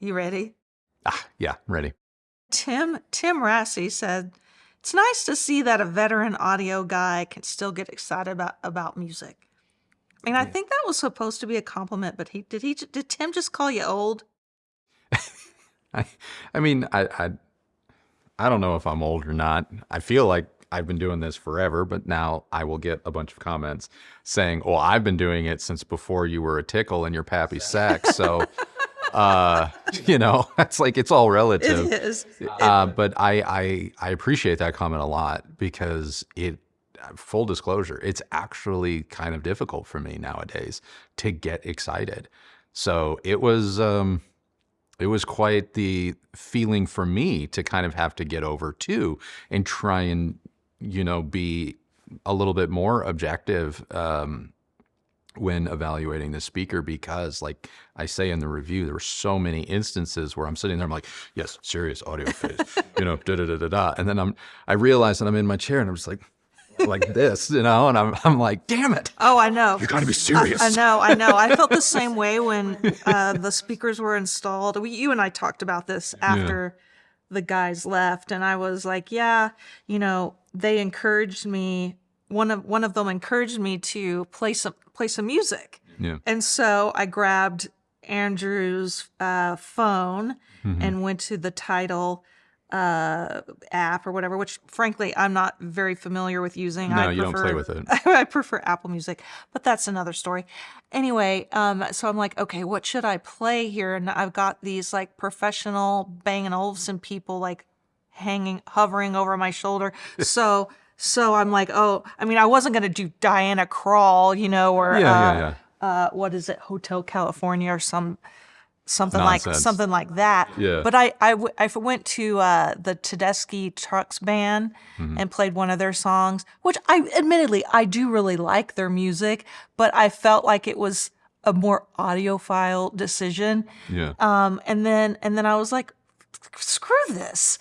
You ready? Yeah, I'm ready. Tim Rassi said, "It's nice to see that a veteran audio guy can still get excited about music." I mean, I think that was supposed to be a compliment, but did Tim just call you old? I mean, I don't know if I'm old or not. I feel like I've been doing this forever, but now I will get a bunch of comments saying, "Well, I've been doing it since before you were a tickle in your pappy's sack." So, it's like it's all relative. It is. But I appreciate that comment a lot because full disclosure, it's actually kind of difficult for me nowadays to get excited. So it was quite the feeling for me to kind of have to get over too and try and, be a little bit more objective when evaluating the speaker, because like I say in the review, there were so many instances where I'm sitting there, I'm like, yes, serious audio phase, da da da da da. And then I realize that I'm in my chair and I'm just like this, and I'm like, damn it. Oh, I know. You gotta be serious. I know. I felt the same way when the speakers were installed. You and I talked about this after the guys left, and I was like, yeah, they encouraged me. One of them encouraged me to play some music. Yeah. And so I grabbed Andrew's phone and went to the Tidal app or whatever, which frankly I'm not very familiar with using. No, you don't play with it. I prefer Apple Music, but that's another story. Anyway, so I'm like, okay, what should I play here? And I've got these like professional Bang & Olufsen people like hovering over my shoulder. So I'm like, I wasn't going to do Diana Krall, or what is it, Hotel California or something like that. Yeah. But I went to the Tedeschi Trucks band and played one of their songs, which I do really like their music, but I felt like it was a more audiophile decision. Yeah. And then I was like, screw this.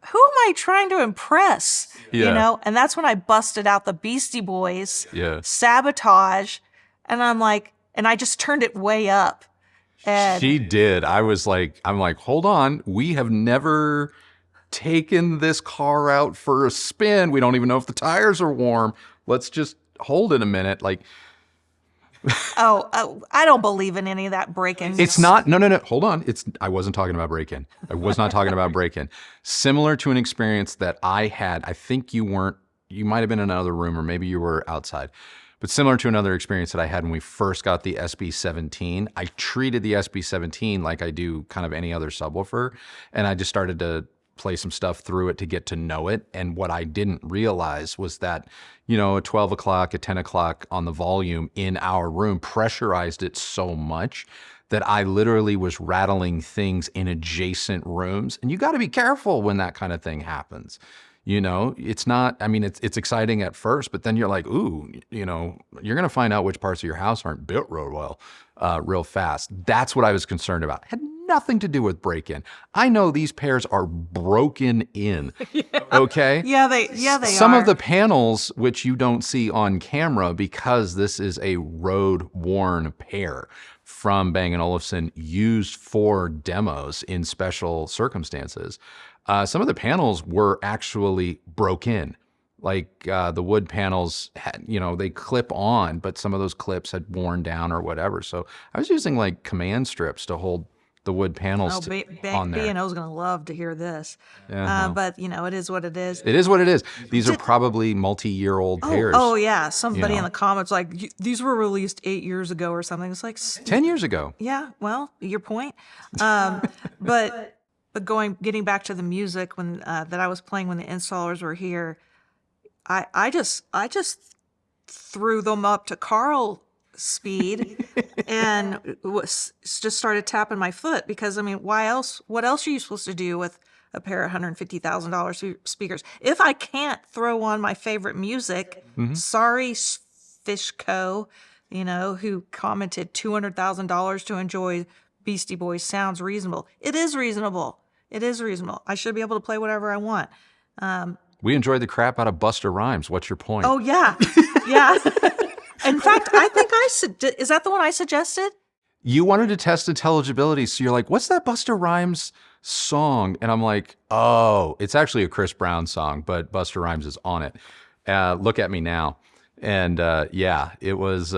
Who am I trying to impress? Yeah. And that's when I busted out the Beastie Boys, Yeah. Sabotage, and I'm like, and I just turned it way up. And She did. I'm like, hold on. We have never taken this car out for a spin. We don't even know if the tires are warm. Let's just hold it a minute. Like, I don't believe in any of that break-in. it's not. No. Hold on. I wasn't talking about break-in. I was not talking about break-in. Similar to an experience that I had. I think you might have been in another room or maybe you were outside. But similar to another experience that I had when we first got the SB17, I treated the SB17 like I do kind of any other subwoofer. And I just started to play some stuff through it to get to know it. And what I didn't realize was that, at 12 o'clock, at 10 o'clock on the volume in our room pressurized it so much that I literally was rattling things in adjacent rooms. And you got to be careful when that kind of thing happens. It's not, it's exciting at first, but then you're like, ooh, you're going to find out which parts of your house aren't built real fast. That's what I was concerned about. Had nothing to do with break-in. I know these pairs are broken in. Okay? Yeah, they Some are. of the panels, which you don't see on camera because this is a road-worn pair from Bang & Olufsen used for demos in special circumstances. Some of the panels were actually broke in. Like the wood panels, they clip on, but some of those clips had worn down or whatever. So I was using like command strips to hold the wood panels on there. B&O's going to love to hear this. Yeah, but, it is what it is. It is what it is. These are probably multi-year-old pairs. Oh, yeah. Somebody in the comments like, these were released 8 years ago or something. It's like 10 years ago. Yeah, well, your point. But getting back to the music when that I was playing when the installers were here, I just threw them up to Carl speed and just started tapping my foot because why else? What else are you supposed to do with a pair of $150,000 speakers? If I can't throw on my favorite music, sorry, Fishco, who commented $200,000 to enjoy Beastie Boys sounds reasonable. It is reasonable. I should be able to play whatever I want. We enjoyed the crap out of Busta Rhymes. What's your point? Oh, yeah. Yeah. In fact, I think is that the one I suggested? You wanted to test intelligibility. So you're like, what's that Busta Rhymes song? And I'm like, oh, it's actually a Chris Brown song, but Busta Rhymes is on it. Look at Me Now. And yeah, it was,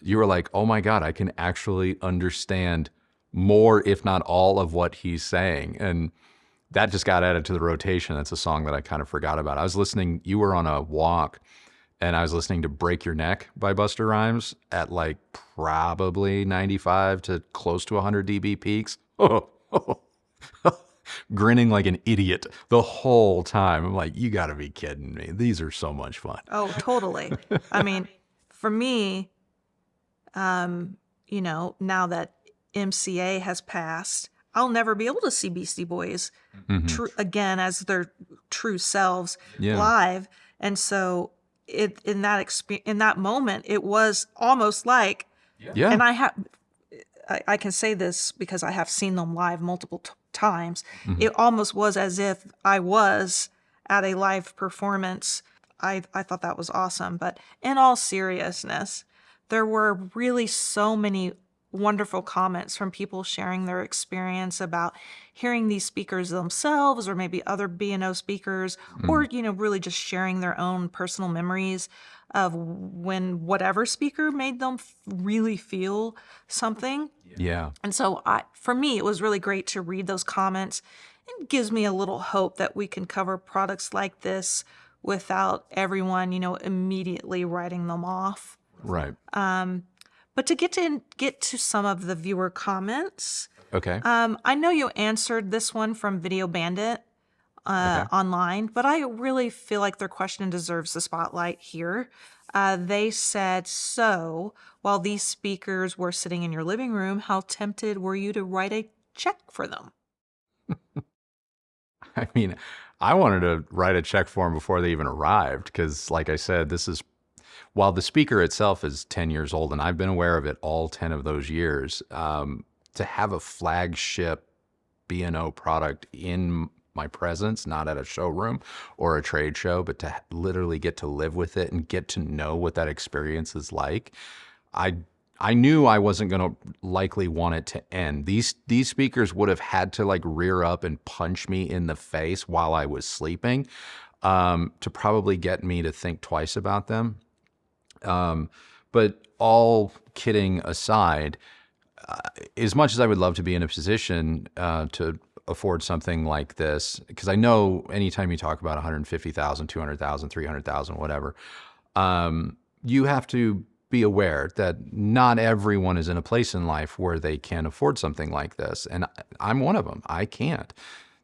you were like, oh my God, I can actually understand more, if not all, of what he's saying. And that just got added to the rotation. That's a song that I kind of forgot about. I was listening, you were on a walk, and I was listening to Break Your Neck by Busta Rhymes at like probably 95 to close to 100 dB peaks. Grinning like an idiot the whole time. I'm like, you got to be kidding me. These are so much fun. Oh, totally. I mean, for me, now that MCA has passed, I'll never be able to see Beastie Boys again as their true selves live. And so in that moment, it was almost like, and I can say this because I have seen them live multiple times. It almost was as if I was at a live performance. I thought that was awesome. But in all seriousness, there were really so many wonderful comments from people sharing their experience about hearing these speakers themselves, or maybe other B&O speakers, or, really just sharing their own personal memories of when whatever speaker made them really feel something. Yeah. And so for me, it was really great to read those comments. It gives me a little hope that we can cover products like this without everyone, immediately writing them off. Right. But to get to some of the viewer comments, Okay. I know you answered this one from Video Bandit online, but I really feel like their question deserves the spotlight here. They said, so while these speakers were sitting in your living room, how tempted were you to write a check for them? I mean, I wanted to write a check for them before they even arrived because, like I said, while the speaker itself is 10 years old, and I've been aware of it all 10 of those years, to have a flagship B&O product in my presence, not at a showroom or a trade show, but to literally get to live with it and get to know what that experience is like, I knew I wasn't going to likely want it to end. These speakers would have had to like rear up and punch me in the face while I was sleeping to probably get me to think twice about them. But all kidding aside, as much as I would love to be in a position to afford something like this, because I know anytime you talk about 150,000, 200,000, 300,000, whatever, you have to be aware that not everyone is in a place in life where they can afford something like this. And I'm one of them. I can't.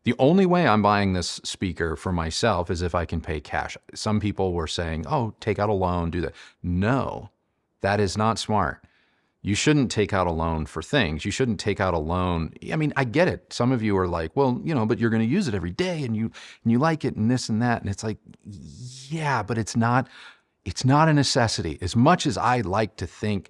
The only way I'm buying this speaker for myself is if I can pay cash. Some people were saying, oh, take out a loan, do that. No, that is not smart. You shouldn't take out a loan for things. You shouldn't take out a loan. I mean, I get it. Some of you are like, well, but you're going to use it every day and you like it and this and that. And it's like, yeah, but it's not a necessity. As much as I like to think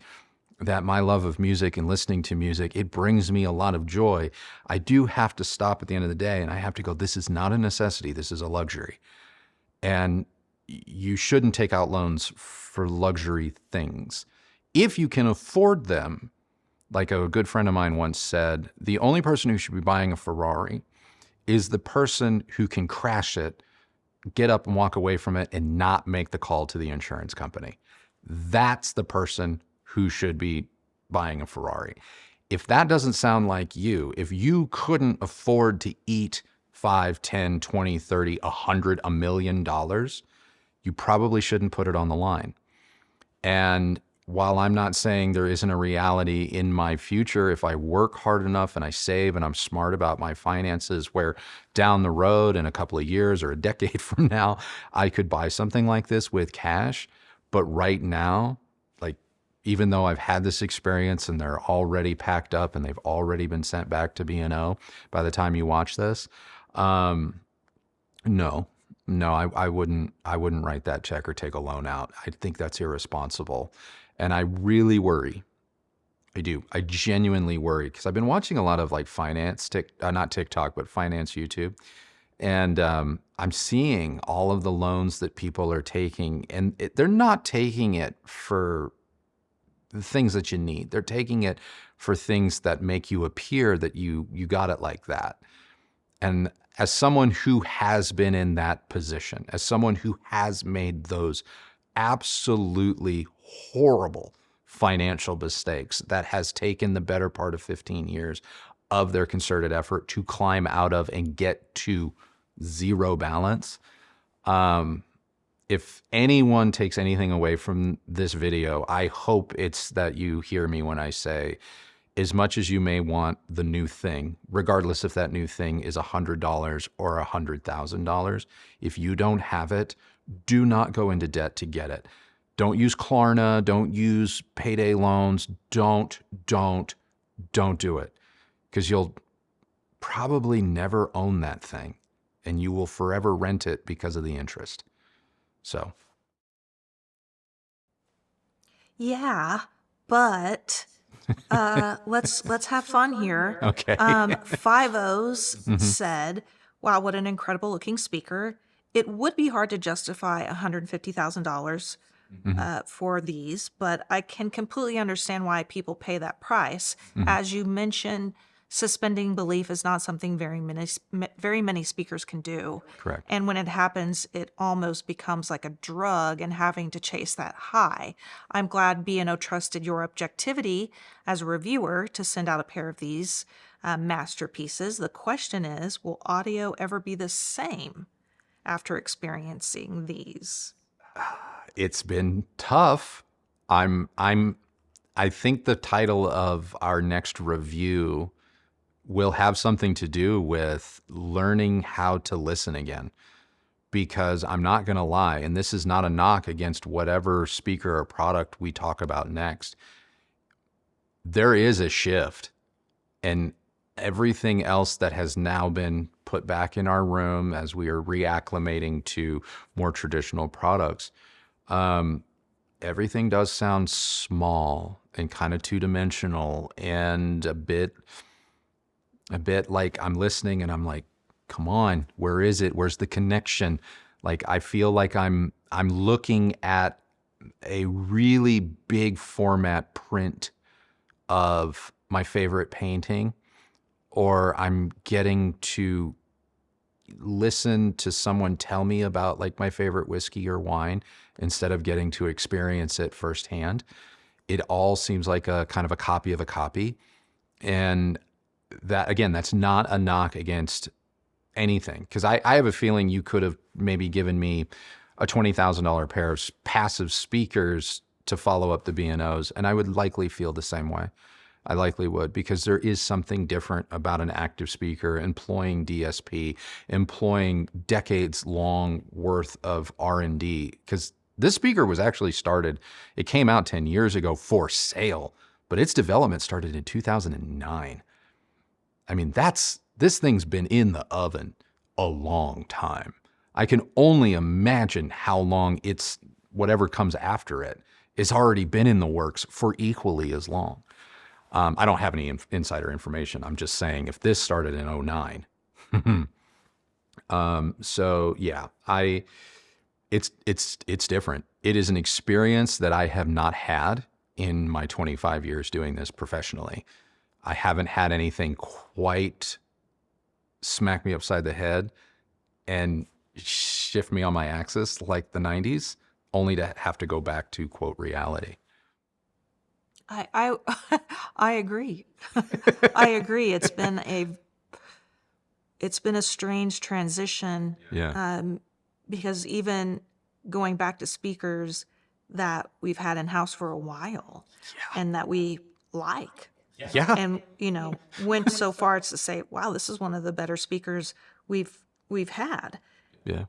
that my love of music and listening to music, it brings me a lot of joy, I do have to stop at the end of the day and I have to go, this is not a necessity. This is a luxury. And you shouldn't take out loans for luxury things. If you can afford them, like a good friend of mine once said, the only person who should be buying a Ferrari is the person who can crash it, get up and walk away from it and not make the call to the insurance company. That's the person who should be buying a Ferrari. If that doesn't sound like you, if you couldn't afford to eat 5, 10, 20, 30, 100, $1 million, you probably shouldn't put it on the line. And while I'm not saying there isn't a reality in my future, if I work hard enough and I save and I'm smart about my finances, where down the road in a couple of years or a decade from now, I could buy something like this with cash. But right now, like, even though I've had this experience and they're already packed up and they've already been sent back to B&O by the time you watch this, no, I wouldn't write that check or take a loan out. I think that's irresponsible. And I really worry. I do. I genuinely worry because I've been watching a lot of like finance, not TikTok, but finance YouTube. And I'm seeing all of the loans that people are taking, and they're not taking it for the things that you need. They're taking it for things that make you appear that you got it like that. And as someone who has been in that position, as someone who has made those absolutely horrible financial mistakes that has taken the better part of 15 years of their concerted effort to climb out of and get to zero balance, if anyone takes anything away from this video, I hope it's that you hear me when I say, as much as you may want the new thing, regardless if that new thing is $100 or $100,000, if you don't have it, do not go into debt to get it. Don't use Klarna. Don't use payday loans. Don't do it, because you'll probably never own that thing and you will forever rent it because of the interest. So. Yeah, but let's have fun here. Okay. FAVs said, "Wow, what an incredible looking speaker! It would be hard to justify $150,000 for these, but I can completely understand why people pay that price. As you mentioned, suspending belief is not something very many speakers can do. Correct. And when it happens, it almost becomes like a drug and having to chase that high. I'm glad B&O trusted your objectivity as a reviewer to send out a pair of these masterpieces. The question is, will audio ever be the same after experiencing these?" It's been tough. I think the title of our next review will have something to do with learning how to listen again, because I'm not going to lie, and this is not a knock against whatever speaker or product we talk about next. There is a shift, and everything else that has now been put back in our room as we are reacclimating to more traditional products, everything does sound small and kind of two-dimensional and a bit like I'm listening and I'm like, come on, where is it? Where's the connection? Like, I feel like I'm looking at a really big format print of my favorite painting, or I'm getting to listen to someone tell me about like my favorite whiskey or wine instead of getting to experience it firsthand. It all seems like a kind of a copy of a copy. And that, again, that's not a knock against anything, because I have a feeling you could have maybe given me a $20,000 pair of passive speakers to follow up the B&Os, and I would likely feel the same way. I likely would, because there is something different about an active speaker employing DSP, employing decades long worth of R&D, because this speaker was actually started, it came out 10 years ago for sale, but its development started in 2009. I mean, this thing's been in the oven a long time. I can only imagine how long it's, whatever comes after it, has already been in the works for equally as long. I don't have any insider information. I'm just saying, if this started in 2009. So yeah, it's different. It is an experience that I have not had in my 25 years doing this professionally. I haven't had anything quite smack me upside the head and shift me on my axis like the 90s, only to have to go back to, quote, reality. I agree. I agree. It's been a strange transition. Yeah. Because even going back to speakers that we've had in house for a while, and that we like. Yeah. And, went so far as to say, wow, this is one of the better speakers we've had. Yeah.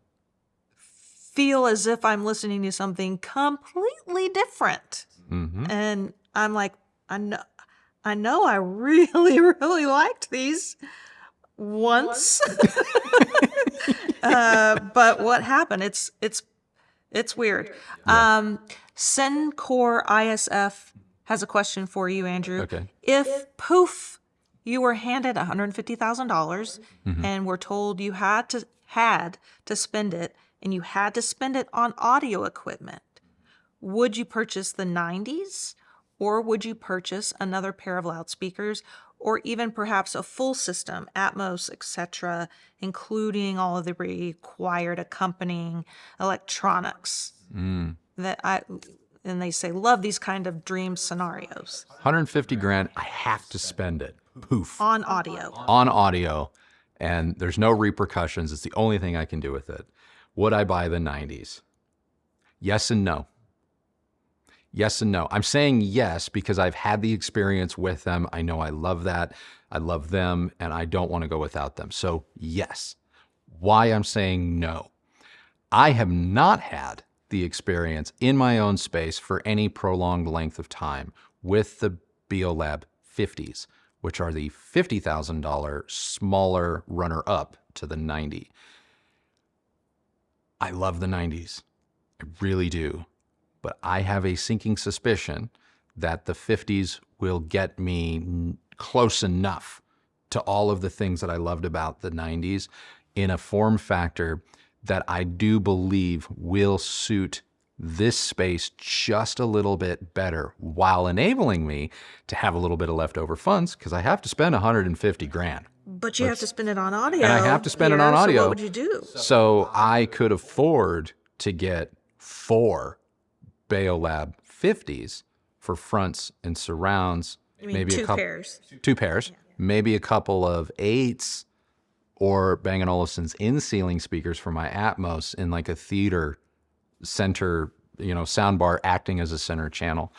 Feel as if I'm listening to something completely different. Mm-hmm. And I'm like, I know I really, really liked these once. But what happened? It's weird. Yeah. Sencor ISF has a question for you, Andrew. Okay. If poof, you were handed $150,000 and were told you had to spend it, and you had to spend it on audio equipment, would you purchase the 90s Or would you purchase another pair of loudspeakers, or even perhaps a full system, Atmos, etc., including all of the required accompanying electronics? And they say, love these kind of dream scenarios 150 grand, I have to spend it. Poof. on audio. On audio, and there's no repercussions. It's the only thing I can do with it. Would I buy the 90s? Yes and no. Yes and no. I'm saying yes because I've had the experience with them. I know I love that. I love them, and I don't want to go without them. So yes. Why I'm saying no. I have not had the experience in my own space for any prolonged length of time with the Beolab 50s, which are the $50,000 smaller runner-up to the 90. I love the 90s. I really do. But I have a sinking suspicion that the 50s will get me close enough to all of the things that I loved about the 90s in a form factor that I do believe will suit this space just a little bit better while enabling me to have a little bit of leftover funds because I have to spend 150 grand. But you have to spend it on audio. And I have to spend it on here, audio. So what would you do? So I could afford to get 4 Beolab 50s for fronts and surrounds. I mean, maybe two a couple, pairs. 2 pairs, maybe a couple of 8s, or Bang & Olufsen's in-ceiling speakers for my Atmos in like a theater center, soundbar acting as a center channel.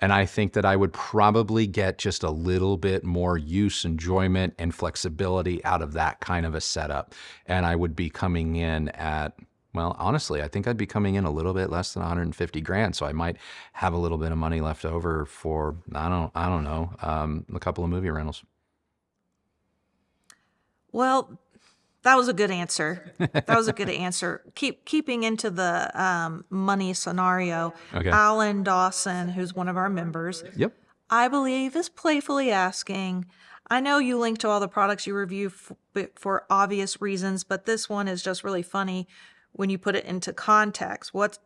And I think that I would probably get just a little bit more use, enjoyment, and flexibility out of that kind of a setup. And I would be coming in at, well, honestly, I think I'd be coming in a little bit less than 150 grand. So I might have a little bit of money left over for, I don't know, a couple of movie rentals. Well, that was a good answer. That was a good answer. Keeping into the money scenario, Okay. Alan Dawson, who's one of our members, Yep. I believe is playfully asking, I know you link to all the products you review for obvious reasons, but this one is just really funny when you put it into context. What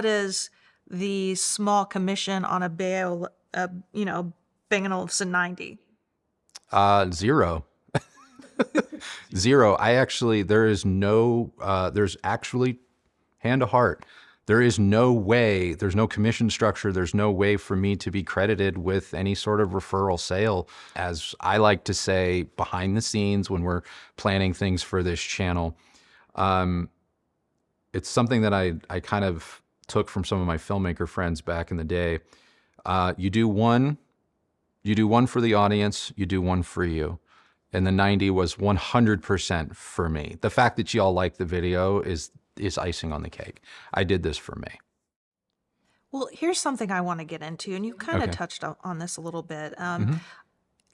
is the small commission on a Bang & Olufsen 90? 0. 0. There's actually, hand to heart, there is no way, there's no commission structure, there's no way for me to be credited with any sort of referral sale. As I like to say, behind the scenes when we're planning things for this channel, it's something that I kind of took from some of my filmmaker friends back in the day. You do one for the audience, you do one for you. And the 90 was 100% for me. The fact that y'all like the video is icing on the cake. I did this for me. Well, here's something I want to get into, and you kind of Okay. touched on this a little bit.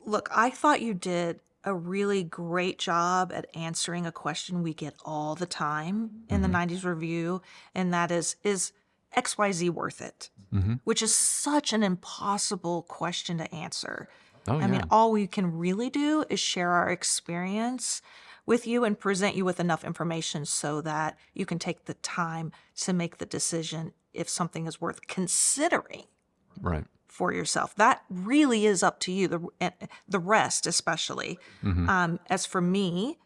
Look, I thought you did a really great job at answering a question we get all the time in the 90s review, and that is XYZ worth it? Which is such an impossible question to answer. Oh, I mean, yeah. all we can really do is share our experience with you and present you with enough information so that you can take the time to make the decision if something is worth considering Right. for yourself. That really is up to you, the rest especially. As for me,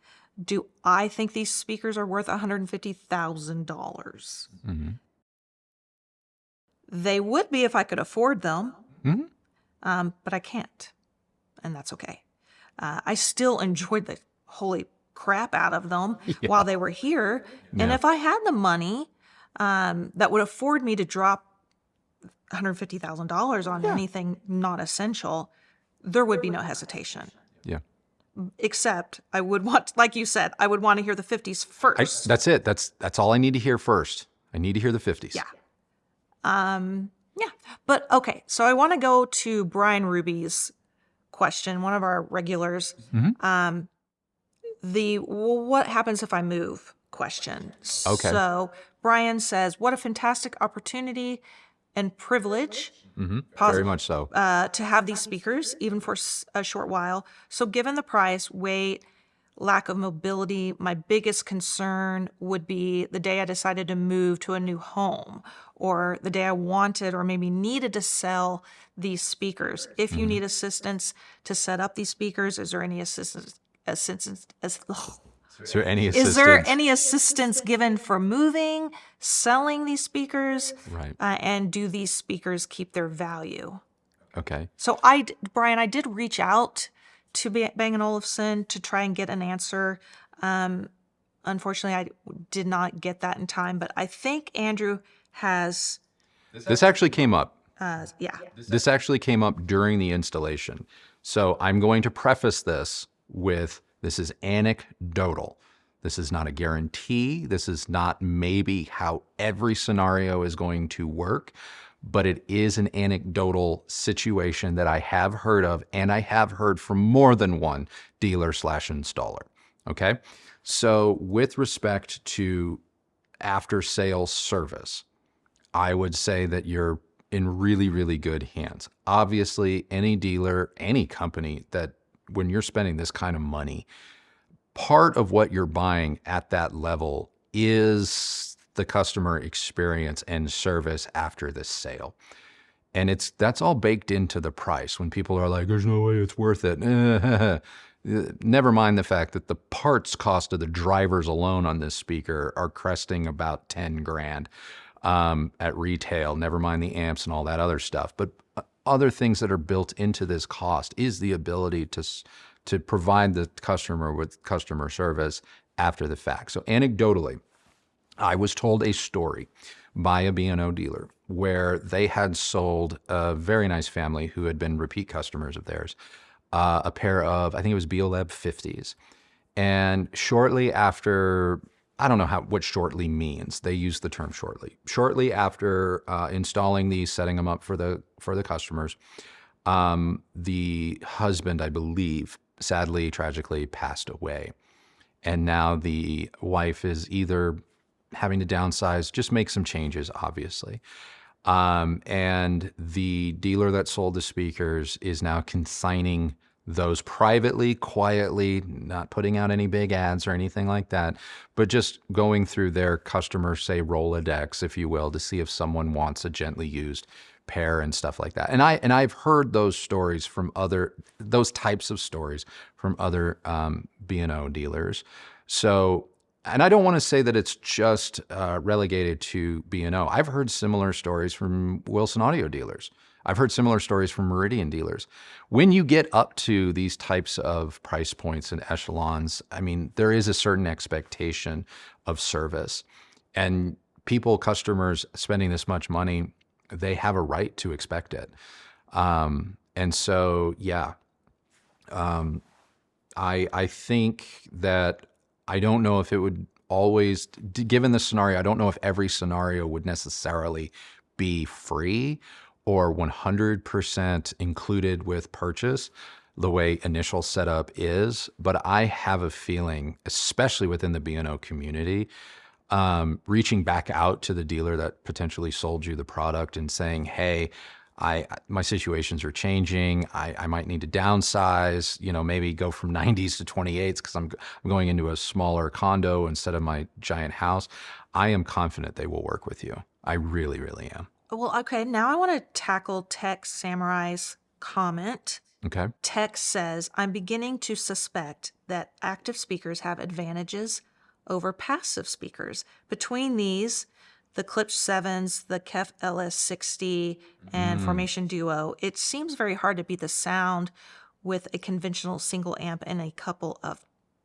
do I think these speakers are worth $150,000? They would be if I could afford them, but I can't, and that's okay. I still enjoyed the holy crap out of them while they were here, and if I had the money that would afford me to drop $150,000 on anything not essential, there would be no hesitation. Yeah. Except I would want, like you said, I would want to hear the 50s first. That's it. That's all I need to hear first. I need to hear the 50s. Yeah. Yeah. But okay, so I want to go to Brian Ruby's question, one of our regulars. The what happens if I move question. Okay. So Brian says, what a fantastic opportunity and privilege. Very much so. To have these speakers, even for a short while. So given the price, weight, lack of mobility. My biggest concern would be the day I decided to move to a new home, or the day I wanted or maybe needed to sell these speakers. If you need assistance to set up these speakers, is there any assistance? Is there any Is assistance? there any assistance given for moving, selling these speakers? Right. And do these speakers keep their value? Okay. So Brian, I did reach out to Bang & Olufsen to try and get an answer. Unfortunately, I did not get that in time, but I think Andrew has, This actually came up. yeah. This actually came up during the installation. So I'm going to preface this with, this is anecdotal. This is not a guarantee. This is not maybe how every scenario is going to work, but it is an anecdotal situation that I have heard of, and I have heard from more than one dealer/installer. Okay. So with respect to after sales service, I would say that you're in really, really good hands. Obviously, any dealer, any company that when you're spending this kind of money, part of what you're buying at that level is the customer experience and service after the sale. And that's all baked into the price. When people are like, there's no way it's worth it. Never mind the fact that the parts cost of the drivers alone on this speaker are cresting about 10 grand at retail, never mind the amps and all that other stuff. But other things that are built into this cost is the ability to provide the customer with customer service after the fact. So anecdotally, I was told a story by a B&O dealer where they had sold a very nice family who had been repeat customers of theirs, a pair of, I think it was Beolab 50s. And shortly after, I don't know what shortly means. They use the term shortly. Shortly after installing these, setting them up for the customers, the husband, I believe, sadly, tragically passed away. And now the wife is either having to downsize, just make some changes, obviously. And the dealer that sold the speakers is now consigning those privately, quietly, not putting out any big ads or anything like that, but just going through their customer, say, Rolodex, if you will, to see if someone wants a gently used pair and stuff like that. And I've heard those stories from those types of stories from other B&O dealers. So, and I don't want to say that it's just relegated to B&O. I've heard similar stories from Wilson Audio dealers. I've heard similar stories from Meridian dealers. When you get up to these types of price points and echelons, I mean, there is a certain expectation of service. And customers spending this much money, they have a right to expect it. And so, yeah, I think that I don't know if it would always, given the scenario, I don't know if every scenario would necessarily be free or 100% included with purchase the way initial setup is. But I have a feeling, especially within the B&O community, reaching back out to the dealer that potentially sold you the product and saying, hey, my situations are changing. I might need to downsize, maybe go from 90s to 28s because I'm going into a smaller condo instead of my giant house. I am confident they will work with you. I really, really am. Well, okay, now I want to tackle Tech Samurai's comment. Okay. Tech says, I'm beginning to suspect that active speakers have advantages over passive speakers. Between these, the Klipsch 7s, the KEF LS60, and Formation Duo, it seems very hard to beat the sound with a conventional single amp and a couple of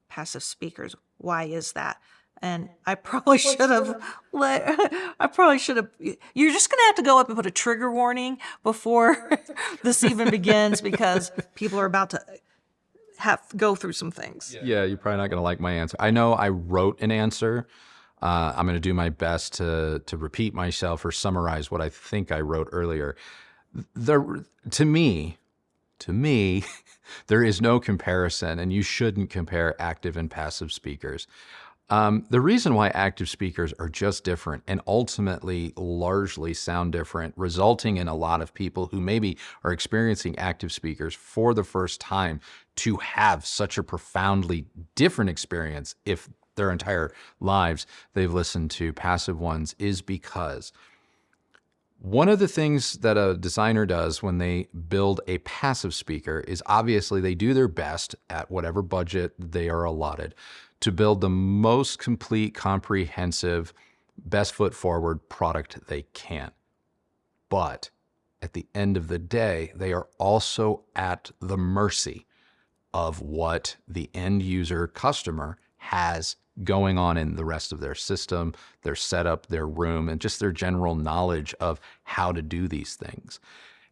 passive speakers. Why is that? And I probably should have you're just going to have to go up and put a trigger warning before this even begins because people are about to go through some things. Yeah, you're probably not going to like my answer. I know I wrote an answer. I'm going to do my best to repeat myself or summarize what I think I wrote earlier. To me, there is no comparison, and you shouldn't compare active and passive speakers. The reason why active speakers are just different and ultimately largely sound different, resulting in a lot of people who maybe are experiencing active speakers for the first time to have such a profoundly different experience if their entire lives they've listened to passive ones, is because one of the things that a designer does when they build a passive speaker is obviously they do their best at whatever budget they are allotted to build the most complete, comprehensive, best foot forward product they can. But at the end of the day, they are also at the mercy of what the end user customer has going on in the rest of their system, their setup, their room, and just their general knowledge of how to do these things.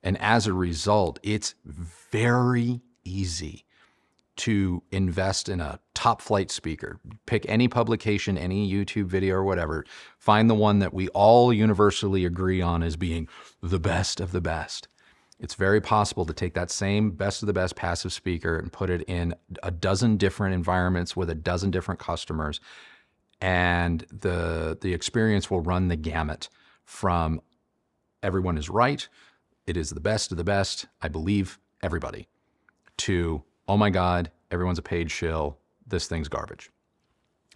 And as a result, it's very easy to invest in a top flight speaker. Pick any publication, any YouTube video or whatever. Find the one that we all universally agree on as being the best of the best. It's very possible to take that same best of the best passive speaker and put it in a dozen different environments with a dozen different customers, and the experience will run the gamut from everyone is right, it is the best of the best, I believe everybody, to oh my God, everyone's a paid shill, this thing's garbage.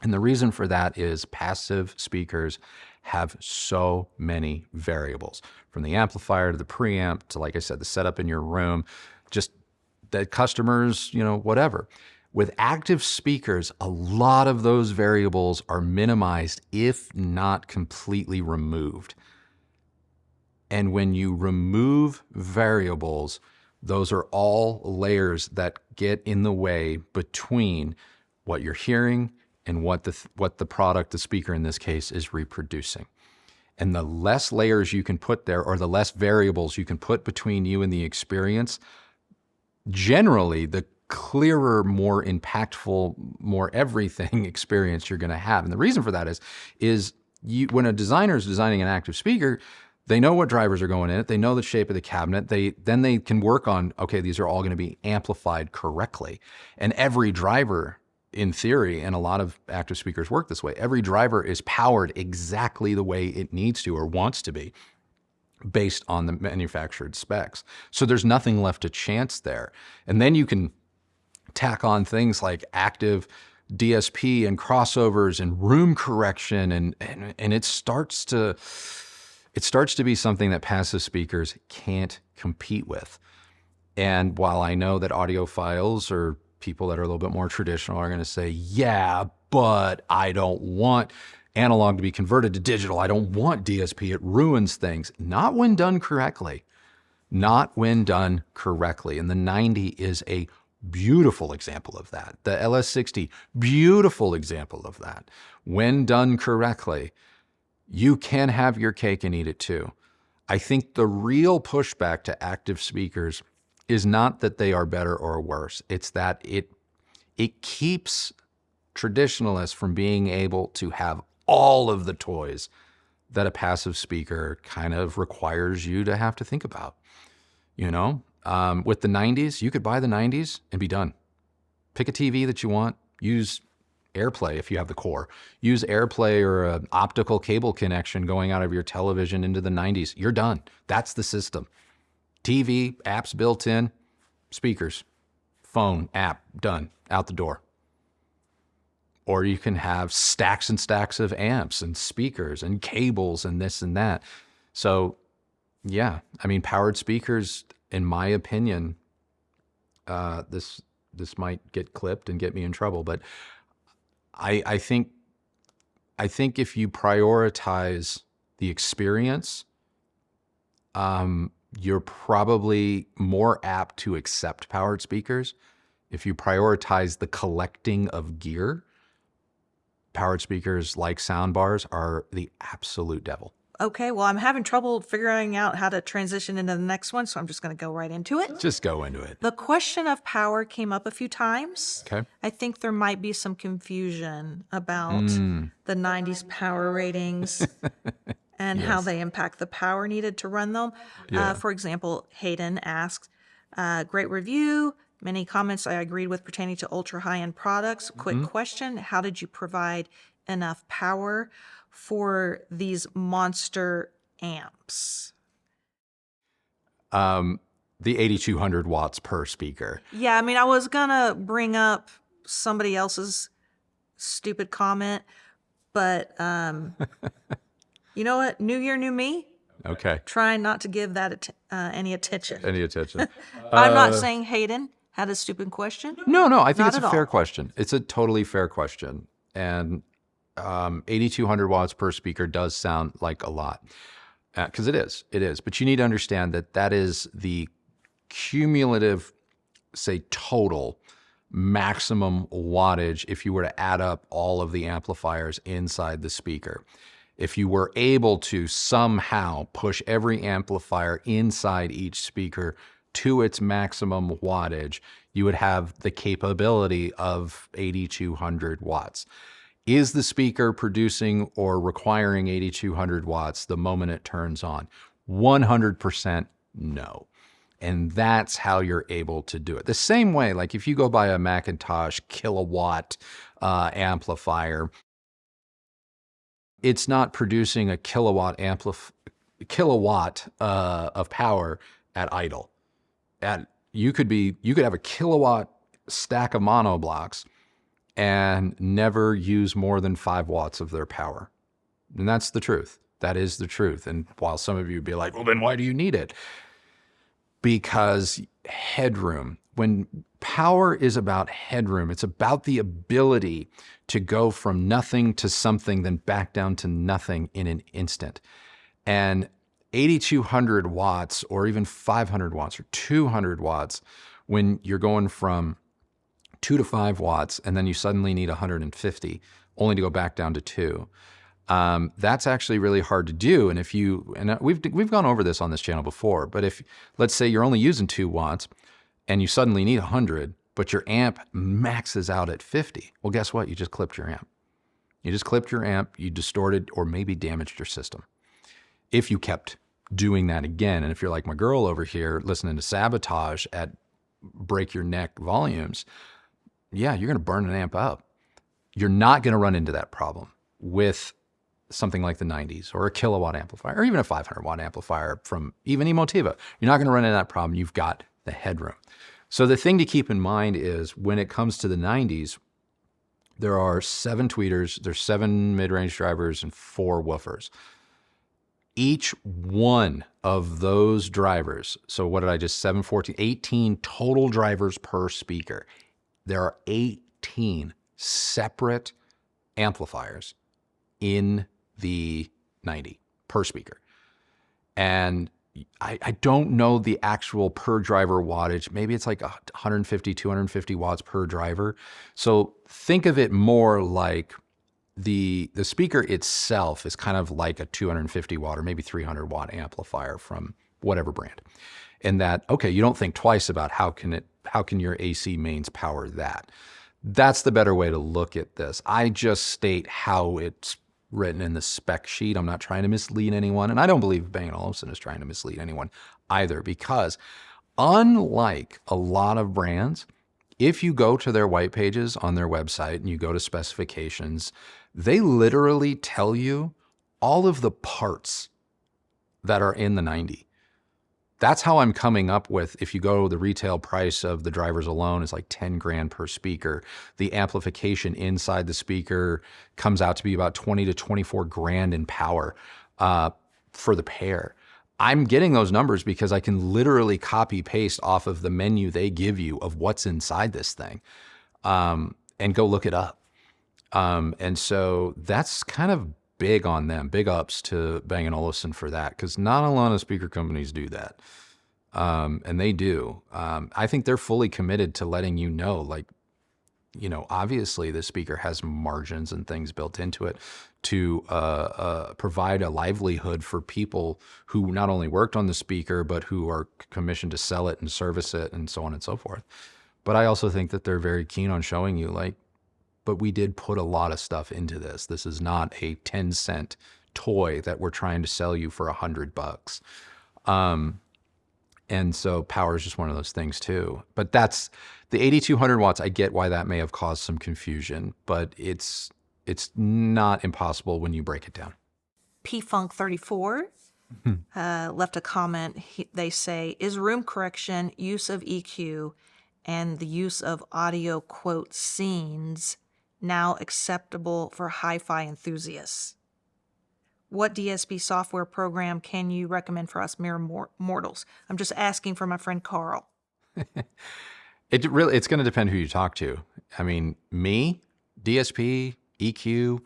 And the reason for that is passive speakers have so many variables, from the amplifier to the preamp to, like I said, the setup in your room, just the customers, whatever. With active speakers, a lot of those variables are minimized, if not completely removed. And when you remove variables, those are all layers that get in the way between what you're hearing and what the product, the speaker in this case, is reproducing. And the less layers you can put there, or the less variables you can put between you and the experience, generally the clearer, more impactful, more everything experience you're going to have. And the reason for that is when a designer is designing an active speaker, they know what drivers are going in it. They know the shape of the cabinet. Then they can work on, okay, these are all going to be amplified correctly. And every driver, in theory, and a lot of active speakers work this way, every driver is powered exactly the way it needs to or wants to be based on the manufactured specs. So there's nothing left to chance there. And then you can tack on things like active DSP and crossovers and room correction, and it starts to be something that passive speakers can't compete with. And while I know that audiophiles or people that are a little bit more traditional are going to say, yeah, but I don't want analog to be converted to digital. I don't want DSP. It ruins things. Not when done correctly. Not when done correctly. And the 90 is a beautiful example of that. The LS60, beautiful example of that. When done correctly, you can have your cake and eat it too. I think the real pushback to active speakers is not that they are better or worse. It's that it keeps traditionalists from being able to have all of the toys that a passive speaker kind of requires you to have to think about. With the 90s, you could buy the 90s and be done. Pick a TV that you want, use AirPlay if you have the core. Use AirPlay or an optical cable connection going out of your television into the 90s. You're done. That's the system. TV, apps built in, speakers, phone, app, done, out the door. Or you can have stacks and stacks of amps and speakers and cables and this and that. So yeah, powered speakers, in my opinion, this might get clipped and get me in trouble, but I think if you prioritize the experience, you're probably more apt to accept powered speakers. If you prioritize the collecting of gear, powered speakers like soundbars are the absolute devil. Okay, well, I'm having trouble figuring out how to transition into the next one, so I'm just going to go right into it. Just go into it. The question of power came up a few times. Okay. I think there might be some confusion about the 90s power ratings and how they impact the power needed to run them. Yeah. For example, Hayden asks, great review. Many comments I agreed with pertaining to ultra high-end products. Quick question, how did you provide enough power for these monster amps? The 8,200 watts per speaker. Yeah, I mean, I was gonna bring up somebody else's stupid comment, but you know what? New year, new me. Okay. Trying not to give that any attention. Any attention? I'm not saying Hayden had a stupid question. No, I think Not it's at a fair all. question. It's a totally fair question. And 8,200 watts per speaker does sound like a lot, because it is. But you need to understand that that is the cumulative, say, total maximum wattage if you were to add up all of the amplifiers inside the speaker. If you were able to somehow push every amplifier inside each speaker to its maximum wattage, you would have the capability of 8,200 watts. Is the speaker producing or requiring 8,200 watts the moment it turns on? 100% no. And that's how you're able to do it. The same way, like if you go buy a Macintosh kilowatt amplifier, it's not producing a kilowatt of power at idle. You could have a kilowatt stack of mono blocks and never use more than 5 watts of their power. And that's the truth. That is the truth. And while some of you would be like, well, then why do you need it? Because headroom, when power is about headroom, it's about the ability to go from nothing to something, then back down to nothing in an instant. And 8,200 watts or even 500 watts or 200 watts, when you're going from 2 to 5 watts and then you suddenly need 150 only to go back down to 2. That's actually really hard to do. And we've gone over this on this channel before, but if, let's say you're only using 2 watts and you suddenly need 100, but your amp maxes out at 50, well, guess what? You just clipped your amp. You distorted or maybe damaged your system. If you kept doing that again, and if you're like my girl over here listening to Sabotage at break your neck volumes, yeah, you're going to burn an amp up. You're not going to run into that problem with something like the 90s or a kilowatt amplifier or even a 500 watt amplifier from even Emotiva. You're not going to run into that problem. You've got the headroom. So the thing to keep in mind is when it comes to the 90s, there are 7 tweeters, there's 7 mid-range drivers and 4 woofers. Each one of those drivers, so what did I just, 7, 14, 18 total drivers per speaker. There are 18 separate amplifiers in the 90 per speaker. And I don't know the actual per driver wattage. Maybe it's like 150, 250 watts per driver. So think of it more like the speaker itself is kind of like a 250 watt or maybe 300 watt amplifier from whatever brand. And that, okay, you don't think twice about how can your AC mains power that. That's the better way to look at this. I just state how it's written in the spec sheet. I'm not trying to mislead anyone. And I don't believe Bang & Olufsen is trying to mislead anyone either, because unlike a lot of brands, if you go to their white pages on their website and you go to specifications, they literally tell you all of the parts that are in the 90. That's how I'm coming up with, if you go, the retail price of the drivers alone is like 10 grand per speaker. The amplification inside the speaker comes out to be about 20 to 24 grand in power for the pair. I'm getting those numbers because I can literally copy paste off of the menu they give you of what's inside this thing and go look it up. And so that's kind of big on them. Big ups to Bang & Olufsen for that, because not a lot of speaker companies do that. And they do. I think they're fully committed to letting you know, like, you know, obviously the speaker has margins and things built into it to provide a livelihood for people who not only worked on the speaker, but who are commissioned to sell it and service it and so on and so forth. But I also think that they're very keen on showing you, like, but we did put a lot of stuff into this. This is not a 10-cent toy that we're trying to sell you for $100. And so power is just one of those things too. But that's the 8,200 watts. I get why that may have caused some confusion, but it's not impossible when you break it down. P-Funk 34 left a comment. They say, is room correction, use of EQ, and the use of audio quote scenes now acceptable for hi-fi enthusiasts? What DSP software program can you recommend for us mere mortals? I'm just asking for my friend Carl. It's going to depend who you talk to. I mean, me, DSP, EQ,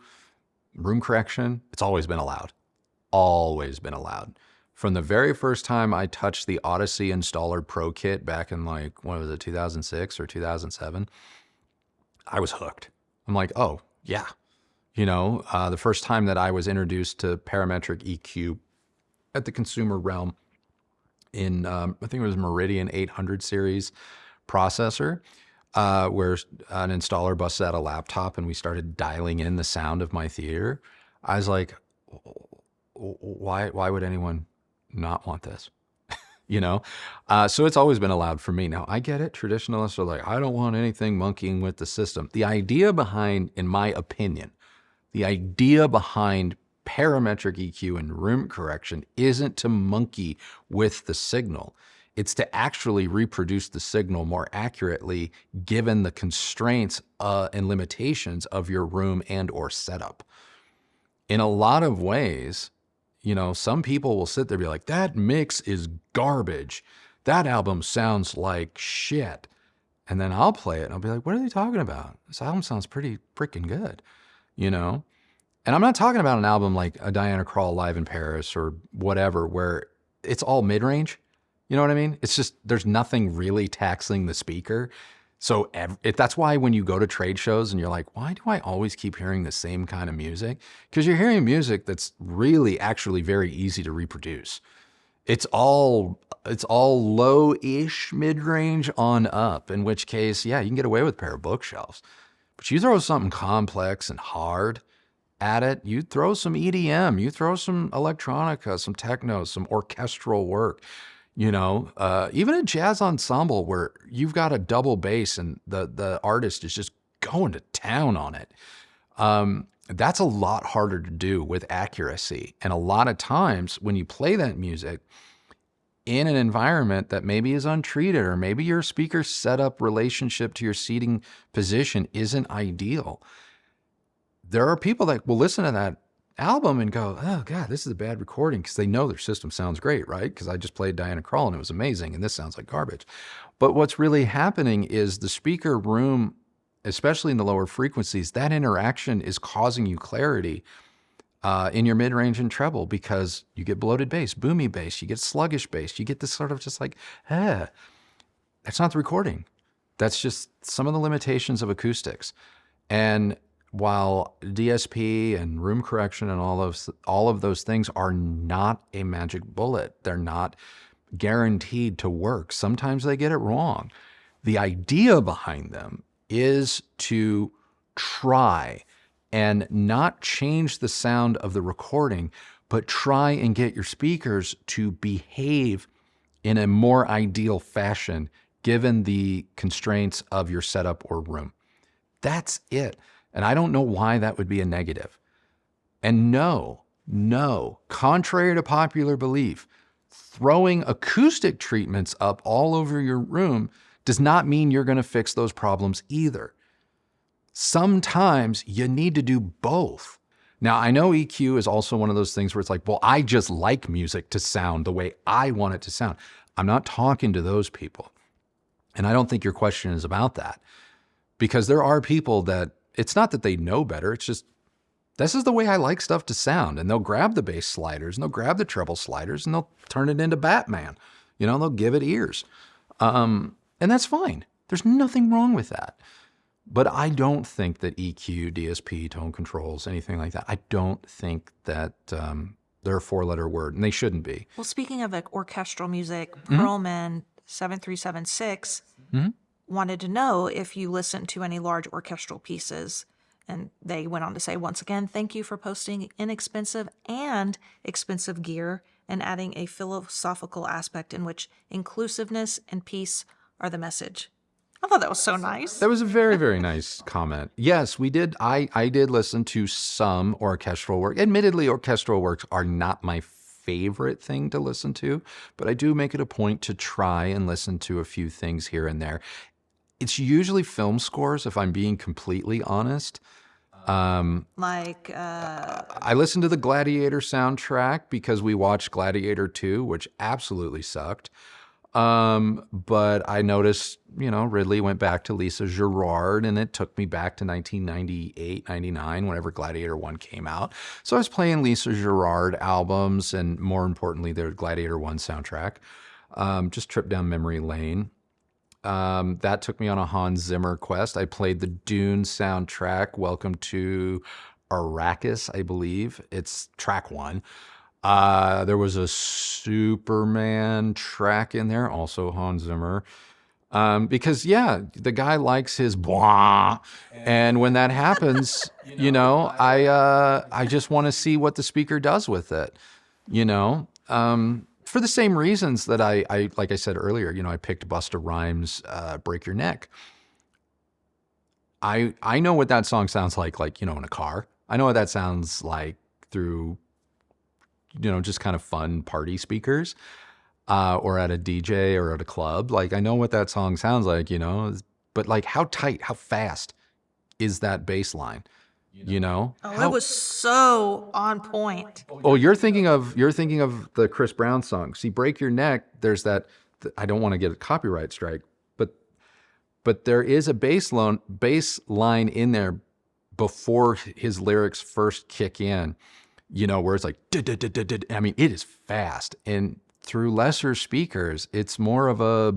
room correction, it's always been allowed. Always been allowed. From the very first time I touched the Odyssey Installer Pro Kit back in 2006 or 2007, I was hooked. I'm like, oh, yeah. The first time that I was introduced to parametric EQ at the consumer realm in, I think it was Meridian 800 series processor, where an installer busted out a laptop and we started dialing in the sound of my theater. I was like, why would anyone not want this? So it's always been allowed for me. Now, I get it. Traditionalists are like, I don't want anything monkeying with the system. The idea behind, in my opinion, the idea behind parametric EQ and room correction isn't to monkey with the signal. It's to actually reproduce the signal more accurately given the constraints and limitations of your room and or setup. In a lot of ways, some people will sit there and be like, that mix is garbage. That album sounds like shit. And then I'll play it and I'll be like, what are they talking about? This album sounds pretty freaking good, And I'm not talking about an album like a Diana Krall Live in Paris or whatever, where it's all mid-range. You know what I mean? It's just, there's nothing really taxing the speaker. So that's why when you go to trade shows and you're like, why do I always keep hearing the same kind of music? Because you're hearing music that's really actually very easy to reproduce. It's all low-ish mid-range on up, in which case, yeah, you can get away with a pair of bookshelves. But you throw something complex and hard at it, you throw some EDM, you throw some electronica, some techno, some orchestral work, even a jazz ensemble where you've got a double bass and the artist is just going to town on it. That's a lot harder to do with accuracy. And a lot of times when you play that music in an environment that maybe is untreated, or maybe your speaker setup relationship to your seating position isn't ideal, there are people that will listen to that album and go, oh God, this is a bad recording, because they know their system sounds great, right? Because I just played Diana Krall and it was amazing, and this sounds like garbage. But what's really happening is the speaker room, especially in the lower frequencies, that interaction is causing you clarity in your mid-range and treble, because you get bloated bass, boomy bass, you get sluggish bass, you get this sort of just like, that's not the recording. That's just some of the limitations of acoustics. And while DSP and room correction and all of those things are not a magic bullet, they're not guaranteed to work. Sometimes they get it wrong. The idea behind them is to try and not change the sound of the recording, but try and get your speakers to behave in a more ideal fashion given the constraints of your setup or room. That's it. And I don't know why that would be a negative. And no, contrary to popular belief, throwing acoustic treatments up all over your room does not mean you're going to fix those problems either. Sometimes you need to do both. Now, I know EQ is also one of those things where it's like, well, I just like music to sound the way I want it to sound. I'm not talking to those people. And I don't think your question is about that. Because there are people that, it's not that they know better, it's just, this is the way I like stuff to sound. And they'll grab the bass sliders and they'll grab the treble sliders and they'll turn it into Batman. They'll give it ears. And that's fine. There's nothing wrong with that. But I don't think that EQ, DSP, tone controls, anything like that, I don't think that they're a four-letter word, and they shouldn't be. Well, speaking of orchestral music, Pearlman 7376 wanted to know if you listened to any large orchestral pieces. And they went on to say, once again, thank you for posting inexpensive and expensive gear and adding a philosophical aspect in which inclusiveness and peace are the message. I thought that was so nice. That was a very, very nice comment. Yes, we did. I did listen to some orchestral work. Admittedly, orchestral works are not my favorite thing to listen to, but I do make it a point to try and listen to a few things here and there. It's usually film scores, if I'm being completely honest. Like, I listened to the Gladiator soundtrack because we watched Gladiator 2, which absolutely sucked. But I noticed, Ridley went back to Lisa Gerrard, and it took me back to 1998, 99, whenever Gladiator 1 came out. So I was playing Lisa Gerrard albums, and more importantly, the Gladiator 1 soundtrack. Just trip down memory lane. That took me on a Hans Zimmer quest. I played the Dune soundtrack, Welcome to Arrakis, I believe. It's track 1. There was a Superman track in there, also Hans Zimmer. Because the guy likes his blah. And when that happens, I just want to see what the speaker does with it, for the same reasons that I like I said earlier, I picked Busta Rhymes' Break Your Neck. I know what that song sounds like, in a car. I know what that sounds like through, just kind of fun party speakers, or at a DJ or at a club. Like, I know what that song sounds like, but like how tight, how fast is that bass line? Oh, it was so on point. Oh, you're thinking of the Chris Brown song. See, Break Your Neck, there's that, I don't want to get a copyright strike, but there is a bass line in there before his lyrics first kick in, where it's like, I mean, it is fast. And through lesser speakers, it's more of a,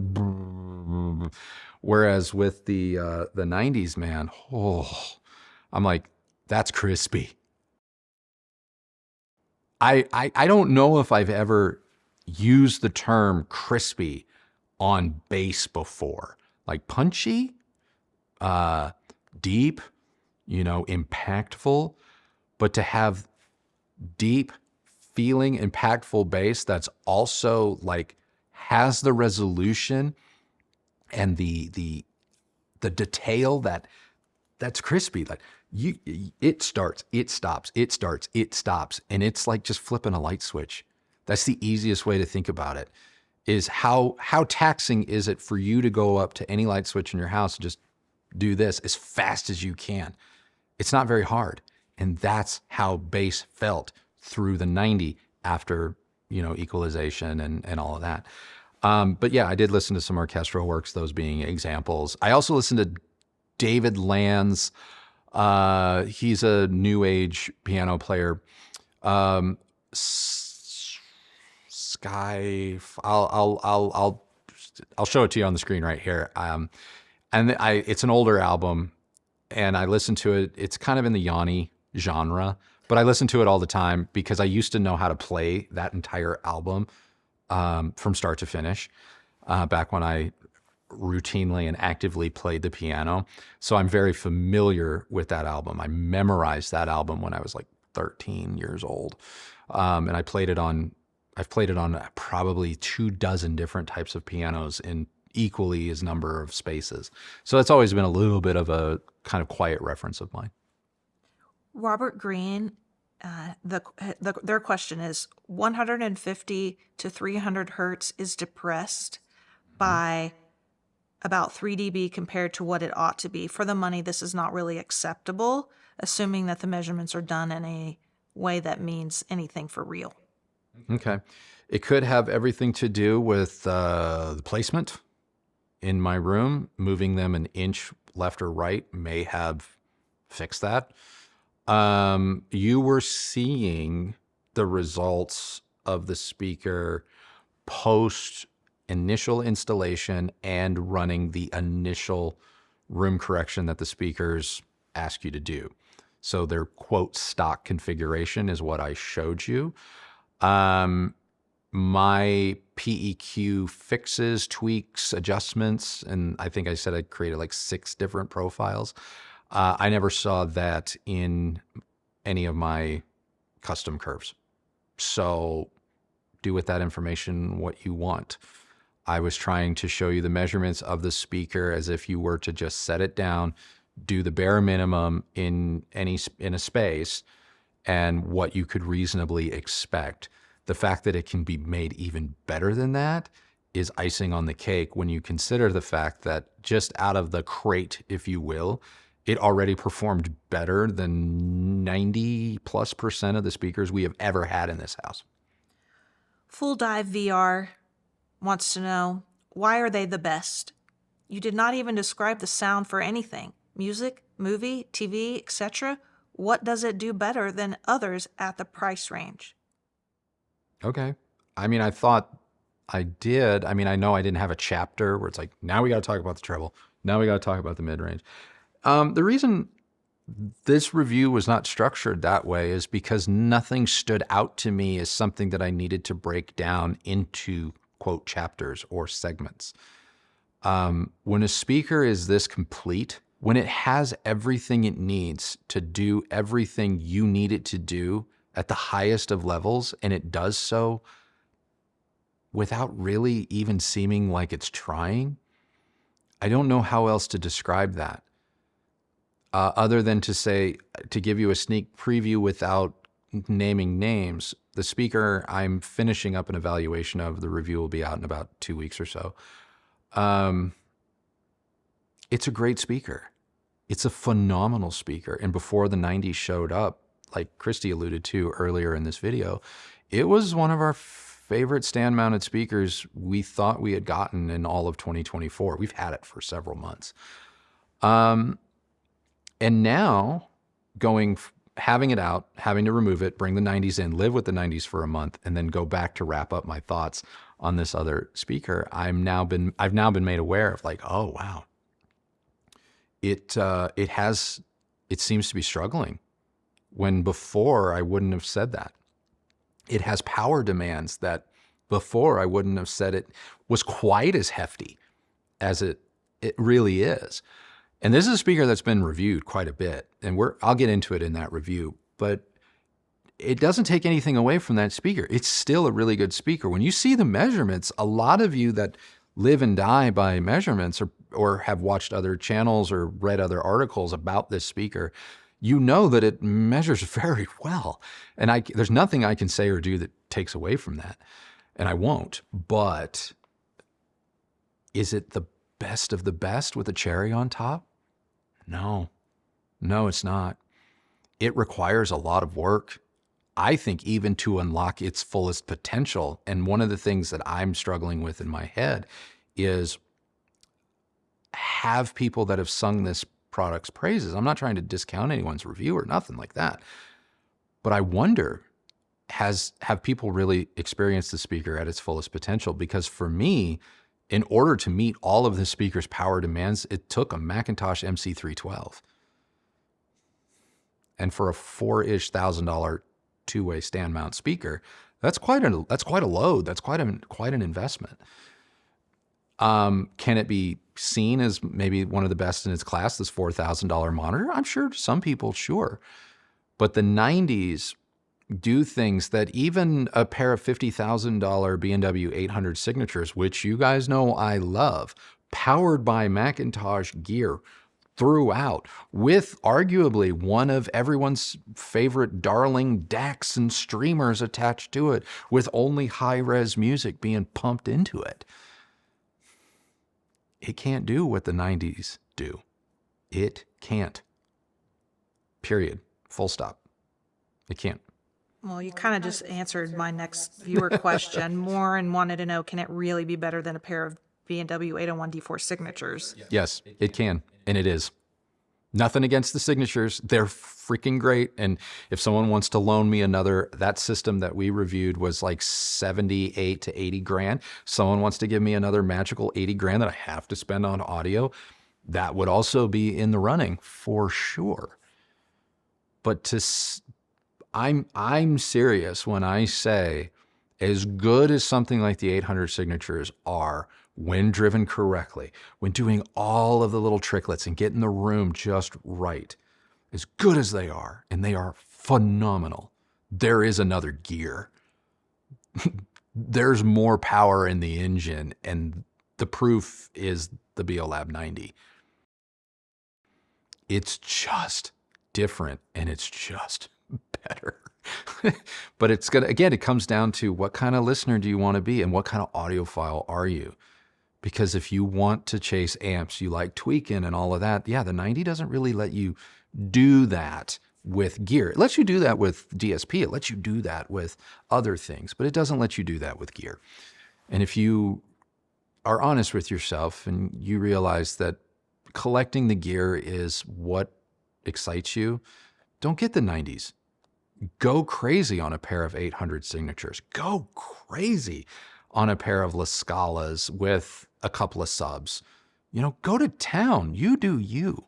whereas with the 90s, man, I'm like, that's crispy. I don't know if I've ever used the term crispy on bass before. Like punchy, deep, impactful, but to have deep, feeling, impactful bass that's also like has the resolution and the detail that's crispy. Like it starts, it stops, it starts, it stops, and it's like just flipping a light switch. That's the easiest way to think about it. Is how taxing is it for you to go up to any light switch in your house and just do this as fast as you can? It's not very hard. And that's how bass felt through the 90 after, equalization and all of that. But yeah, I did listen to some orchestral works, those being examples. I also listened to David Land's, he's a new age piano player. I'll show it to you on the screen right here. It's an older album, and I listened to it. It's kind of in the Yanni genre, but I listen to it all the time because I used to know how to play that entire album from start to finish back when I routinely and actively played the piano. So I'm very familiar with that album. I memorized that album when I was like 13 years old, and I've played it on probably 24 different types of pianos in equally as number of spaces. So that's always been a little bit of a kind of quiet reference of mine. Robert Greene, their question is 150 to 300 hertz is depressed by about 3 dB compared to what it ought to be. For the money, this is not really acceptable, assuming that the measurements are done in a way that means anything for real. Okay. It could have everything to do with the placement in my room. Moving them an inch left or right may have fixed that. You were seeing the results of the speaker post initial installation and running the initial room correction that the speakers ask you to do. So their quote stock configuration is what I showed you. My PEQ fixes, tweaks, adjustments, and I think I said I created like 6 different profiles. I never saw that in any of my custom curves. So do with that information what you want. I was trying to show you the measurements of the speaker as if you were to just set it down, do the bare minimum in a space, and what you could reasonably expect. The fact that it can be made even better than that is icing on the cake when you consider the fact that just out of the crate, if you will, it already performed better than 90+% of the speakers we have ever had in this house. Full Dive VR wants to know, why are they the best? You did not even describe the sound for anything. Music, movie, TV, etc. What does it do better than others at the price range? Okay. I mean, I thought I did. I mean, I know I didn't have a chapter where it's like, now we got to talk about the treble. Now we got to talk about the mid-range. The reason this review was not structured that way is because nothing stood out to me as something that I needed to break down into, quote, chapters or segments. When a speaker is this complete, when it has everything it needs to do everything you need it to do at the highest of levels, and it does so without really even seeming like it's trying, I don't know how else to describe that. Other than to say, to give you a sneak preview without naming names, the speaker I'm finishing up an evaluation of, the review will be out in about 2 weeks or so. It's a great speaker. It's a phenomenal speaker. And before the 90s showed up, like KRISTI alluded to earlier in this video, it was one of our favorite stand-mounted speakers we thought we had gotten in all of 2024. We've had it for several months. And now having it out, having to remove it, bring the 90s in, live with the 90s for a month, and then go back to wrap up my thoughts on this other speaker, I've now been made aware of, like, oh wow, it seems to be struggling, when before I wouldn't have said that. It has power demands that before I wouldn't have said it was quite as hefty as it really is. And this is a speaker that's been reviewed quite a bit, and I'll get into it in that review, but it doesn't take anything away from that speaker. It's still a really good speaker. When you see the measurements, a lot of you that live and die by measurements or have watched other channels or read other articles about this speaker, you know that it measures very well. And there's nothing I can say or do that takes away from that, and I won't. But is it the best of the best with a cherry on top? No, it's not. It requires a lot of work, I think, even to unlock its fullest potential. And one of the things that I'm struggling with in my head is, have people that have sung this product's praises. I'm not trying to discount anyone's review or nothing like that, but I wonder, have people really experienced the speaker at its fullest potential? Because for me, in order to meet all of the speaker's power demands, it took a Macintosh MC312. And for a $4,000-ish two-way stand mount speaker, that's quite a load. That's quite an investment. Can it be seen as maybe one of the best in its class, this $4,000 monitor? I'm sure some people, sure. But the 90s do things that even a pair of $50,000 B&W 800 signatures, which you guys know I love, powered by Macintosh gear throughout, with arguably one of everyone's favorite darling DACs and streamers attached to it, with only high-res music being pumped into it. It can't do what the 90s do. It can't. Period. Full stop. It can't. Well, you kind of just answered my next viewer question more and wanted to know, can it really be better than a pair of B&W 801D4 signatures? Yes, it can, and it is. Nothing against the signatures. They're freaking great. And if someone wants to loan me another, that system that we reviewed was like 78 to 80 grand. Someone wants to give me another magical 80 grand that I have to spend on audio, that would also be in the running for sure. But I'm serious when I say, as good as something like the 800 signatures are, when driven correctly, when doing all of the little tricklets and getting the room just right, as good as they are, and they are phenomenal, there is another gear. there's more power in the engine, and the proof is the Beolab 90. It's just different, and it's just better. But it's gonna, again, it comes down to what kind of listener do you want to be, and what kind of audiophile are you? Because if you want to chase amps, you like tweaking and all of that, yeah, the 90 doesn't really let you do that with gear. It lets you do that with DSP. It lets you do that with other things, but it doesn't let you do that with gear. And if you are honest with yourself and you realize that collecting the gear is what excites you, don't get the 90s. Go crazy on a pair of 800 signatures. Go crazy on a pair of La Scalas with a couple of subs. You know, go to town. You do you.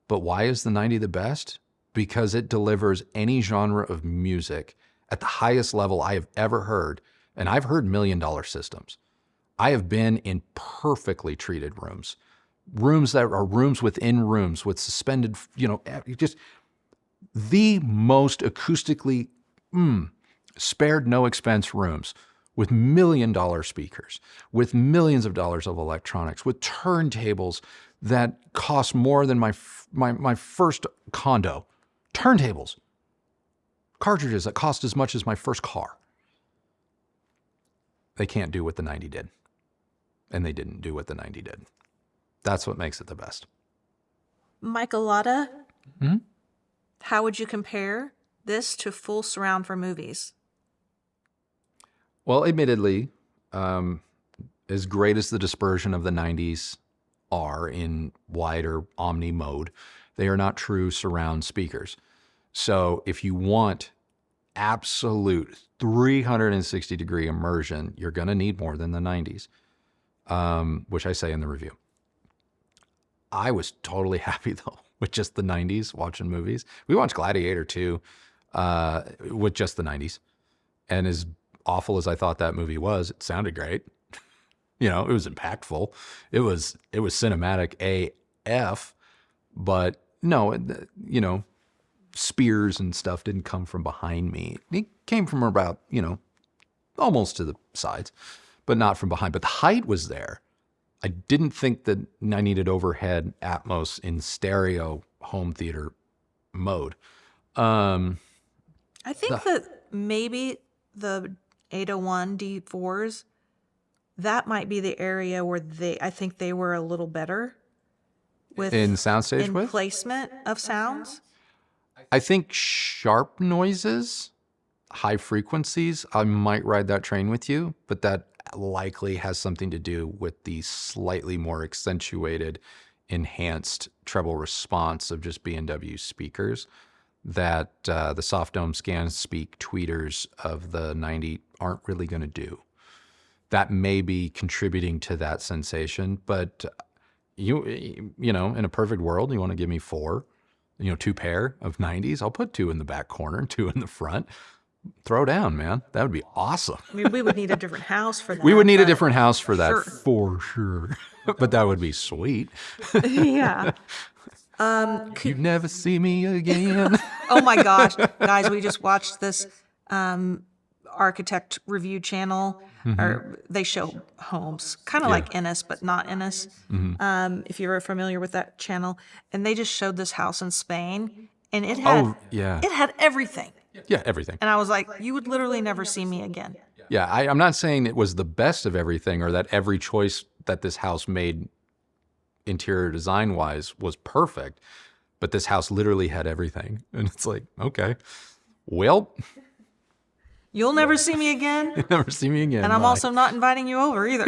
But why is the 90 the best? Because it delivers any genre of music at the highest level I have ever heard. And I've heard $1 million systems. I have been in perfectly treated rooms. Rooms that are rooms within rooms with suspended, you know, just the most acoustically spared no expense rooms with $1 million speakers, with millions of dollars of electronics, with turntables that cost more than my first condo. Turntables. Cartridges that cost as much as my first car. They can't do what the 90 did. And they didn't do what the 90 did. That's what makes it the best. Michaelada, how would you compare this to full surround for movies? Well, admittedly, as great as the dispersion of the 90s are in wider omni mode, they are not true surround speakers. So if you want absolute 360-degree immersion, you're going to need more than the 90s, which I say in the review. I was totally happy, though, with just the 90s watching movies. We watched Gladiator 2 with just the 90s. And as awful as I thought that movie was, it sounded great. You know, it was impactful. It was cinematic AF, but no, you know, spears and stuff didn't come from behind me. It came from about, you know, almost to the sides, but not from behind. But the height was there. I didn't think that I needed overhead Atmos in stereo home theater mode. I think that maybe the 801 D4s, that might be the area where I think they were a little better with in soundstage in with placement of sounds. I think sharp noises, high frequencies, I might ride that train with you, but that likely has something to do with the slightly more accentuated, enhanced treble response of just B&W speakers that the soft dome scan speak tweeters of the 90 aren't really going to do. That may be contributing to that sensation, but you know, in a perfect world, you want to give me 4, you know, 2 pair of 90s. I'll put 2 in the back corner, 2 in the front. Throw down, man. That would be awesome. I mean, we would need a different house for that. We would need a different house for that, Sure. for sure. But that would be sweet. Yeah. You'd never see me again. Oh my gosh, guys, we just watched this architect review channel, or they show homes, kind of like Ennis, but not Ennis. If you're familiar with that channel, and they just showed this house in Spain, and it had it had everything. Yeah, everything. And I was like, you would literally never see me again. Yeah, I'm not saying it was the best of everything or that every choice that this house made interior design wise was perfect, but this house literally had everything. And it's like, okay, well, You'll never see me again. you'll never see me again. And I'm Bye. also not inviting you over either.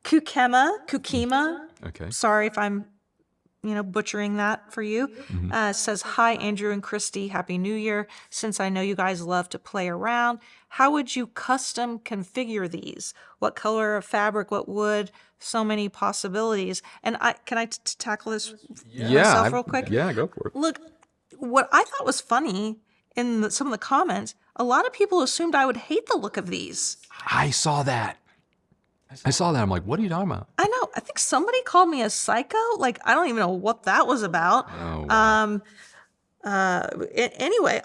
Kukema, Okay. sorry if I'm, butchering that for you, says, hi, Andrew and Kristi, Happy New Year. Since I know you guys love to play around, how would you custom configure these? What color of fabric, what wood? So many possibilities. And can I tackle this myself real quick? Yeah, go for it. Look, what I thought was funny in some of the comments, a lot of people assumed I would hate the look of these. I saw that. I'm like, what are you talking about? I know. I think somebody called me a psycho. Like, I don't even know what that was about. Oh, wow. Anyway,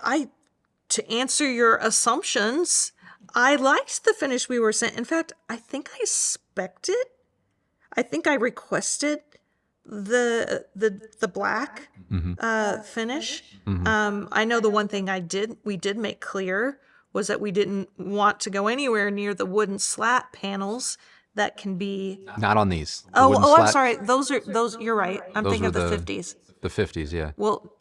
to answer your assumptions, I liked the finish we were sent. In fact, I think I spec'd it. I think I requested the black finish. I know the one thing we did make clear was that we didn't want to go anywhere near the wooden slat panels that can be. Not on these. The Oh, wooden I'm slat- sorry. Those. You're right. I'm Those thinking of were the 50s. The 50s, yeah. Well,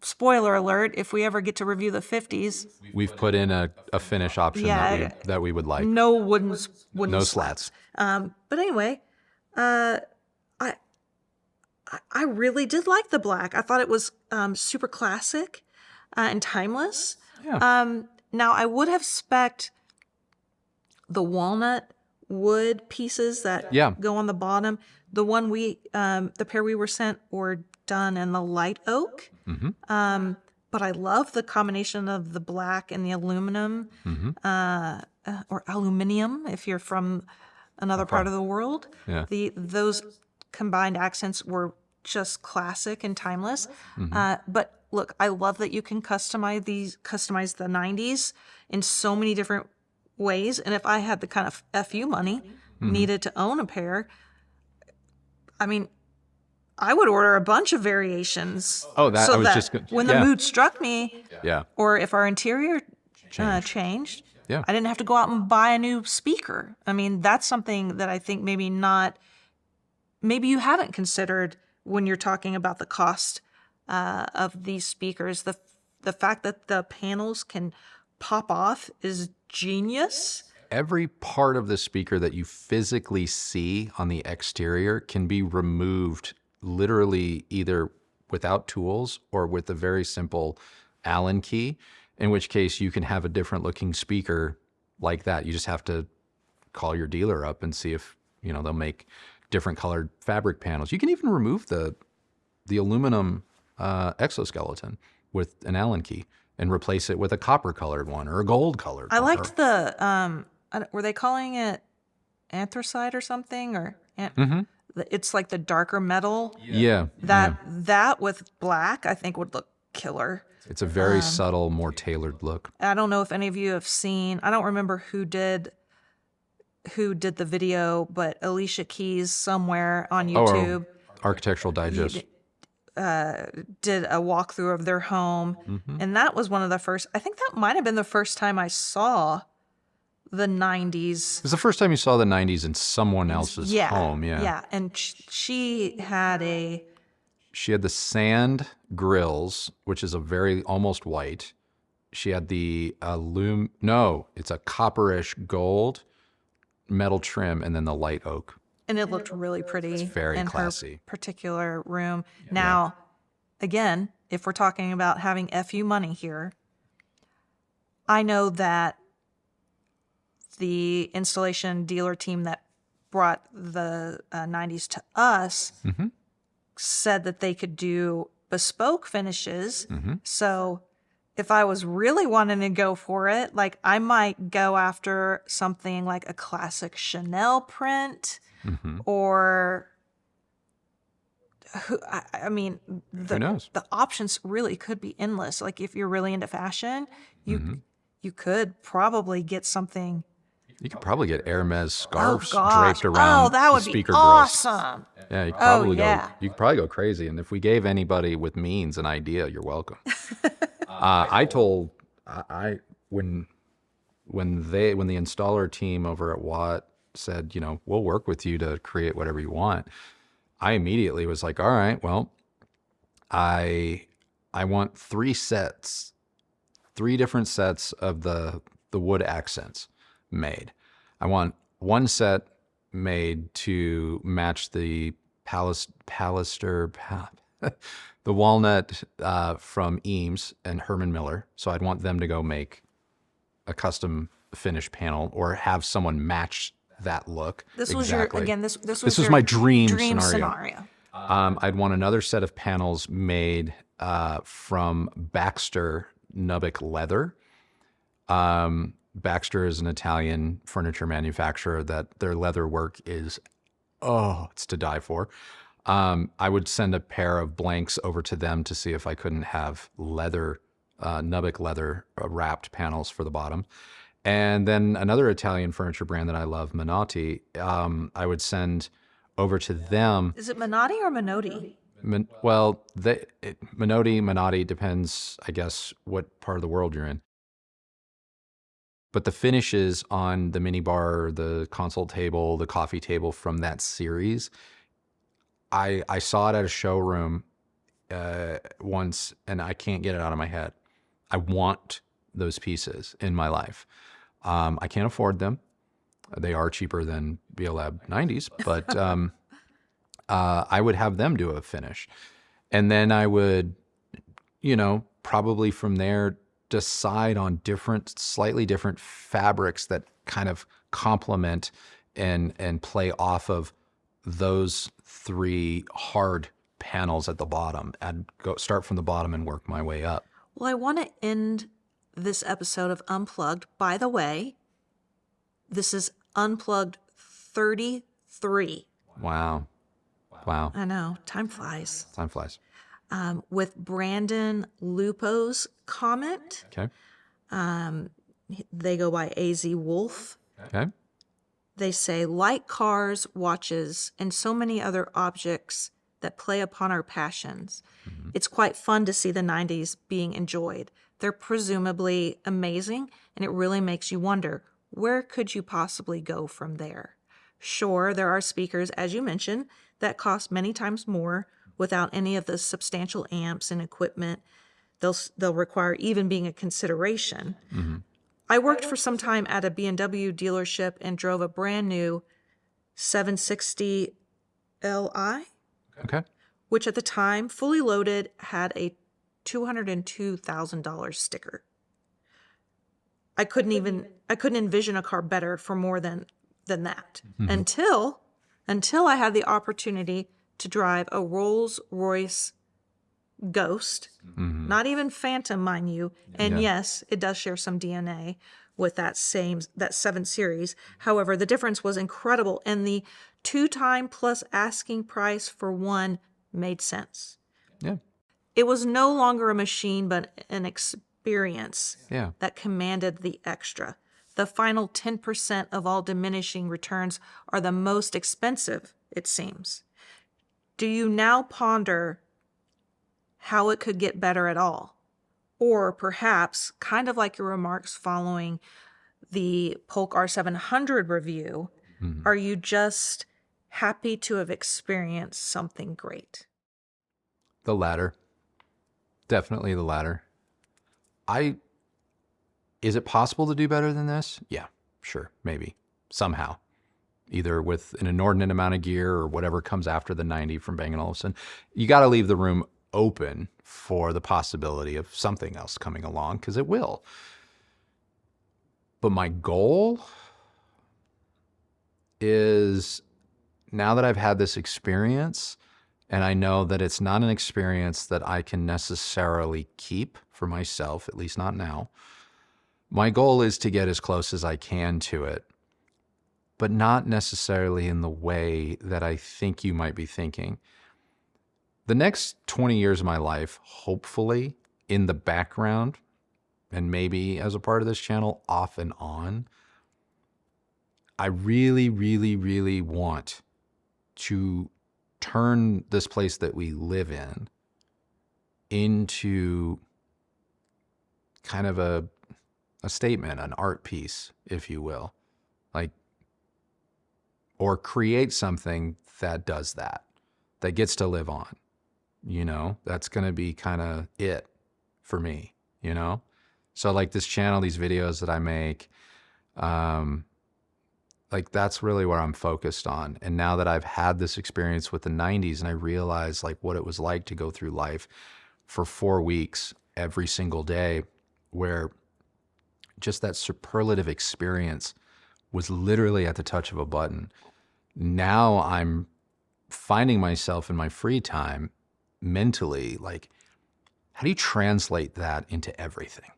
spoiler alert: if we ever get to review the 50s, We've put in a finish option Yeah, that we would like. no wooden No slats. But anyway, I really did like the black. I thought it was super classic and timeless. Yeah. Now I would have spec'd the walnut wood pieces that Yeah. go on the bottom. The one the pair we were sent were done in the light oak. But I love the combination of the black and the aluminum, or aluminium if you're from another part of the world. Yeah. Those combined accents were just classic and timeless. But look, I love that you can customize the 90s in so many different ways. And if I had the kind of FU money needed to own a pair, I mean, I would order a bunch of variations. Oh, that so I was that just gonna- when yeah. the mood struck me, Yeah. or if our interior changed, Yeah. I didn't have to go out and buy a new speaker. I mean, that's something that I think maybe you haven't considered when you're talking about the cost of these speakers. The fact that the panels can pop off is genius. Every part of the speaker that you physically see on the exterior can be removed literally either without tools or with a very simple Allen key, in which case you can have a different looking speaker like that. You just have to call your dealer up and see if, they'll make different colored fabric panels. You can even remove the aluminum exoskeleton with an Allen key and replace it with a copper colored one or a gold colored I one. liked were they calling it anthracite or something? Or it's like the darker metal. Yeah. That with black, I think would look killer. It's a very subtle, more tailored look. I don't know if any of you have seen. I don't remember who did the video, but Alicia Keys somewhere on YouTube Architectural Digest. did a walkthrough of their home, and that was one of the first. I think that might have been the first time I saw the 90s. It was the first time you saw the 90s in someone else's home. Yeah, and she had the sand grills, which is a very almost white. She had the it's a copperish gold metal trim, and then the light oak. and it looked really pretty. It's very in classy. her particular room. Now, again, if we're talking about having FU money here, I know that the installation dealer team that brought the 90s to us said that they could do bespoke finishes. So if I was really wanting to go for it, like I might go after something like a classic Chanel print or I mean, Who knows? the options really could be endless. Like if you're really into fashion, you could probably get something. You could probably get Hermes scarves gosh. draped around that would the be speaker grills. awesome. Yeah, you could yeah. you could probably go crazy. And if we gave anybody with means an idea, you're welcome. When the installer team over at Watt said, we'll work with you to create whatever you want, I immediately was like, all right, well, I want three different sets of the wood accents made. I want one set made to match the the walnut from Eames and Herman Miller. So I'd want them to go make a custom finish panel or have someone match that look. This exactly. was this was your my dream scenario. I'd want another set of panels made from Baxter Nubbic leather. Baxter is an Italian furniture manufacturer that their leather work is, it's to die for. I would send a pair of blanks over to them to see if I couldn't have leather Nubbic leather wrapped panels for the bottom. And then another Italian furniture brand that I love, Minotti, I would send over to them. Is it Minotti or Minotti? Minotti depends, I guess, what part of the world you're in. But the finishes on the mini bar, the console table, the coffee table from that series, I saw it at a showroom once, and I can't get it out of my head. I want those pieces in my life. I can't afford them. They are cheaper than Beolab 90s, but I would have them do a finish. And then I would, probably from there decide on slightly different fabrics that kind of complement and play off of those 3 hard panels at the bottom, and start from the bottom and work my way up. Well, I want to end this episode of Unplugged. By the way, this is Unplugged 33. Wow. I know, time flies. Time flies. With Brandon Lupo's comment. Okay. They go by AZ Wolf. Okay. They say, like cars, watches, and so many other objects that play upon our passions, it's quite fun to see the 90s being enjoyed. They're presumably amazing, and it really makes you wonder, where could you possibly go from there? Sure, there are speakers, as you mentioned, that cost many times more without any of the substantial amps and equipment they'll require even being a consideration. I worked for some time at a B&W dealership and drove a brand new 760 Li, Okay. which at the time, fully loaded, had a $202,000 sticker. I couldn't envision a car better for more than that until I had the opportunity to drive a Rolls-Royce Ghost, not even Phantom, mind you. And yes, it does share some DNA with that 7 Series. However, the difference was incredible, and the 2-time plus asking price for one made sense. Yeah. It was no longer a machine, but an experience Yeah. that commanded the extra. The final 10% of all diminishing returns are the most expensive, it seems. Do you now ponder how it could get better at all? Or perhaps, kind of like your remarks following the Polk R700 review, are you just happy to have experienced something great? The latter. Definitely the latter. Is it possible to do better than this? Yeah, sure, maybe, somehow. Either with an inordinate amount of gear or whatever comes after the 90 from Bang & Olufsen. You got to leave the room open for the possibility of something else coming along, because it will. But my goal is, now that I've had this experience, and I know that it's not an experience that I can necessarily keep for myself, at least not now, my goal is to get as close as I can to it, but not necessarily in the way that I think you might be thinking. The next 20 years of my life, hopefully, in the background, and maybe as a part of this channel, off and on, I really, really, really want to turn this place that we live in into kind of a statement, an art piece, if you will. Or create something that does that gets to live on. That's going to be kind of it for me, So like this channel, these videos that I make, that's really where I'm focused on. And now that I've had this experience with the 90s and I realize what it was like to go through life for 4 weeks every single day, where just that superlative experience was literally at the touch of a button. Now I'm finding myself in my free time mentally, how do you translate that into everything?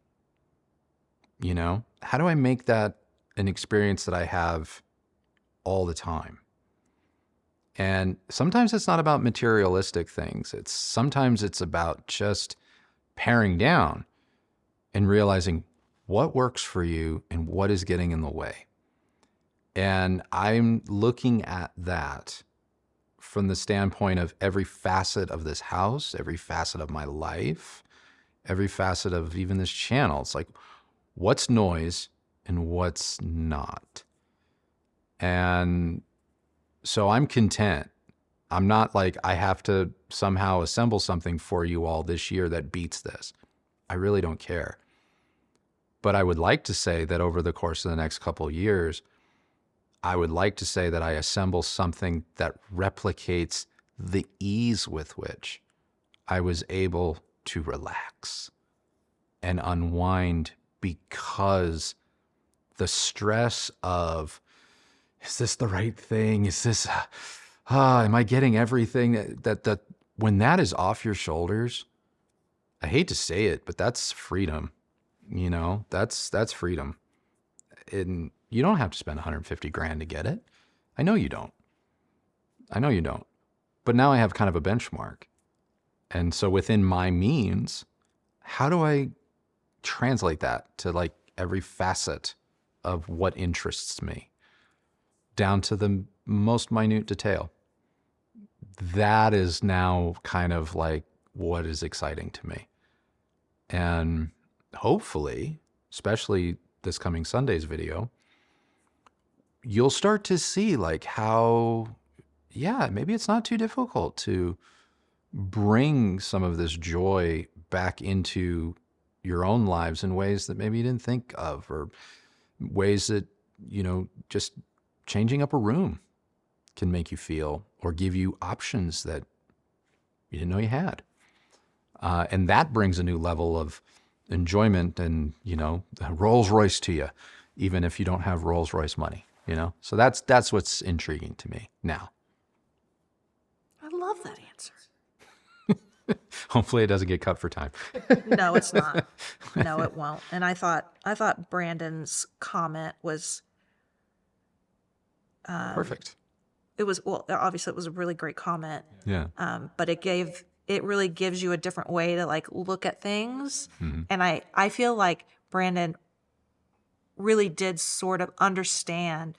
How do I make that an experience that I have all the time? And sometimes it's not about materialistic things. Sometimes it's about just paring down and realizing what works for you and what is getting in the way. And I'm looking at that from the standpoint of every facet of this house, every facet of my life, every facet of even this channel. It's like, what's noise and what's not? And so I'm content. I'm not like, I have to somehow assemble something for you all this year that beats this. I really don't care. But I would like to say that over the course of the next couple of years, I would like to say that I assemble something that replicates the ease with which I was able to relax and unwind, because the stress of, is this the right thing? Is this, am I getting everything that when that is off your shoulders, I hate to say it, but that's freedom. You know, that's freedom. And you don't have to spend 150 grand to get it. I know you don't. But now I have kind of a benchmark. And so within my means, how do I translate that to like every facet of what interests me, down to the most minute detail? That is now kind of like what is exciting to me. And hopefully, especially this coming Sunday's video, you'll start to see like how, yeah, maybe it's not too difficult to bring some of this joy back into your own lives in ways that maybe you didn't think of, or ways that, you know, just changing up a room can make you feel, or give you options that you didn't know you had. And that brings a new level of enjoyment and, you know, Rolls Royce to you, even if you don't have Rolls Royce money, you know? So that's what's intriguing to me now. I love that answer. Hopefully it doesn't get cut for time. No, it's not. No, it won't. And I thought Brandon's comment was Perfect. it was, well, obviously it was a really great comment. Yeah. But it really gives you a different way to like look at things. And I feel like Brandon really did sort of understand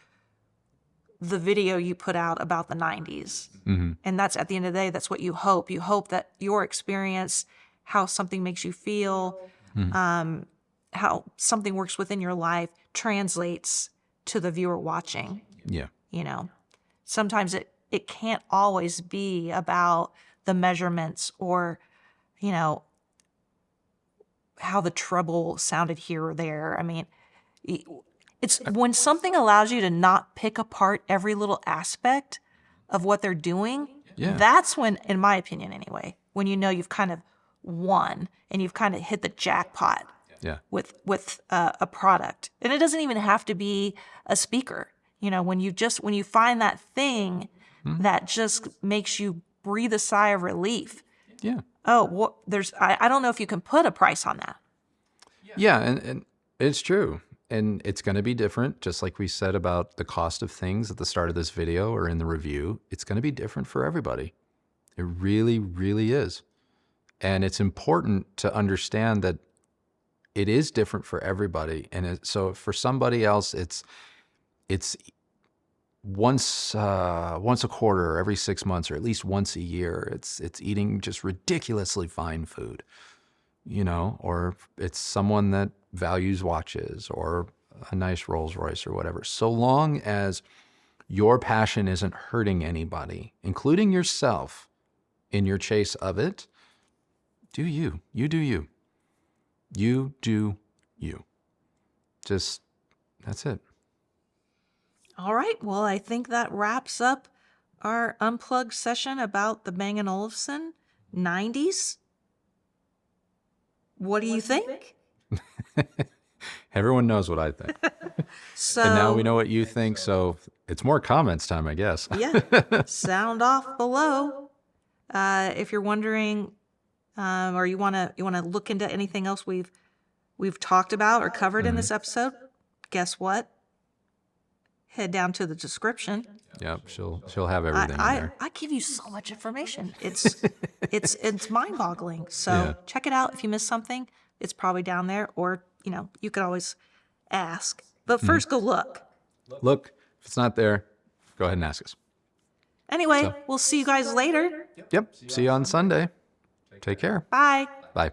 the video you put out about the 90s. And that's, at the end of the day, that's what you hope. You hope that your experience, how something makes you feel, how something works within your life, translates to the viewer watching. Yeah. You know, sometimes it can't always be about the measurements, or, you know, how the treble sounded here or there. I mean, it's when something allows you to not pick apart every little aspect of what they're doing. Yeah. That's when, in my opinion anyway, when you know you've kind of won and you've kind of hit the jackpot. Yeah. With a product. And it doesn't even have to be a speaker. You know, when you find that thing that just makes you breathe a sigh of relief. Yeah. Oh, I don't know if you can put a price on that. Yeah, and it's true. And it's going to be different, just like we said about the cost of things at the start of this video or in the review. It's going to be different for everybody. It really, really is. And it's important to understand that it is different for everybody. And so for somebody else, it's once a quarter, or every 6 months, or at least once a year. It's eating just ridiculously fine food, you know, or it's someone that values watches or a nice Rolls Royce or whatever. So long as your passion isn't hurting anybody, including yourself, in your chase of it, do you. You do you. You do you. Just, that's it. All right. Well, I think that wraps up our unplugged session about the Bang & Olufsen 90s. What do you think? Everyone knows what I think. So, And now we know what you think, so it's more comments time, I guess. Yeah. Sound off below. If you're wondering, or you want to look into anything else we've talked about or covered in this episode, guess what? Head down to the description. Yep, she'll have everything in there. I give you so much information. It's mind-boggling. So check it out if you missed something. it's probably down there, or, you could always ask. But first go look. Look, if it's not there, go ahead and ask us. Anyway, we'll see you guys later. Yep. See you on Sunday. Take care. Bye. Bye.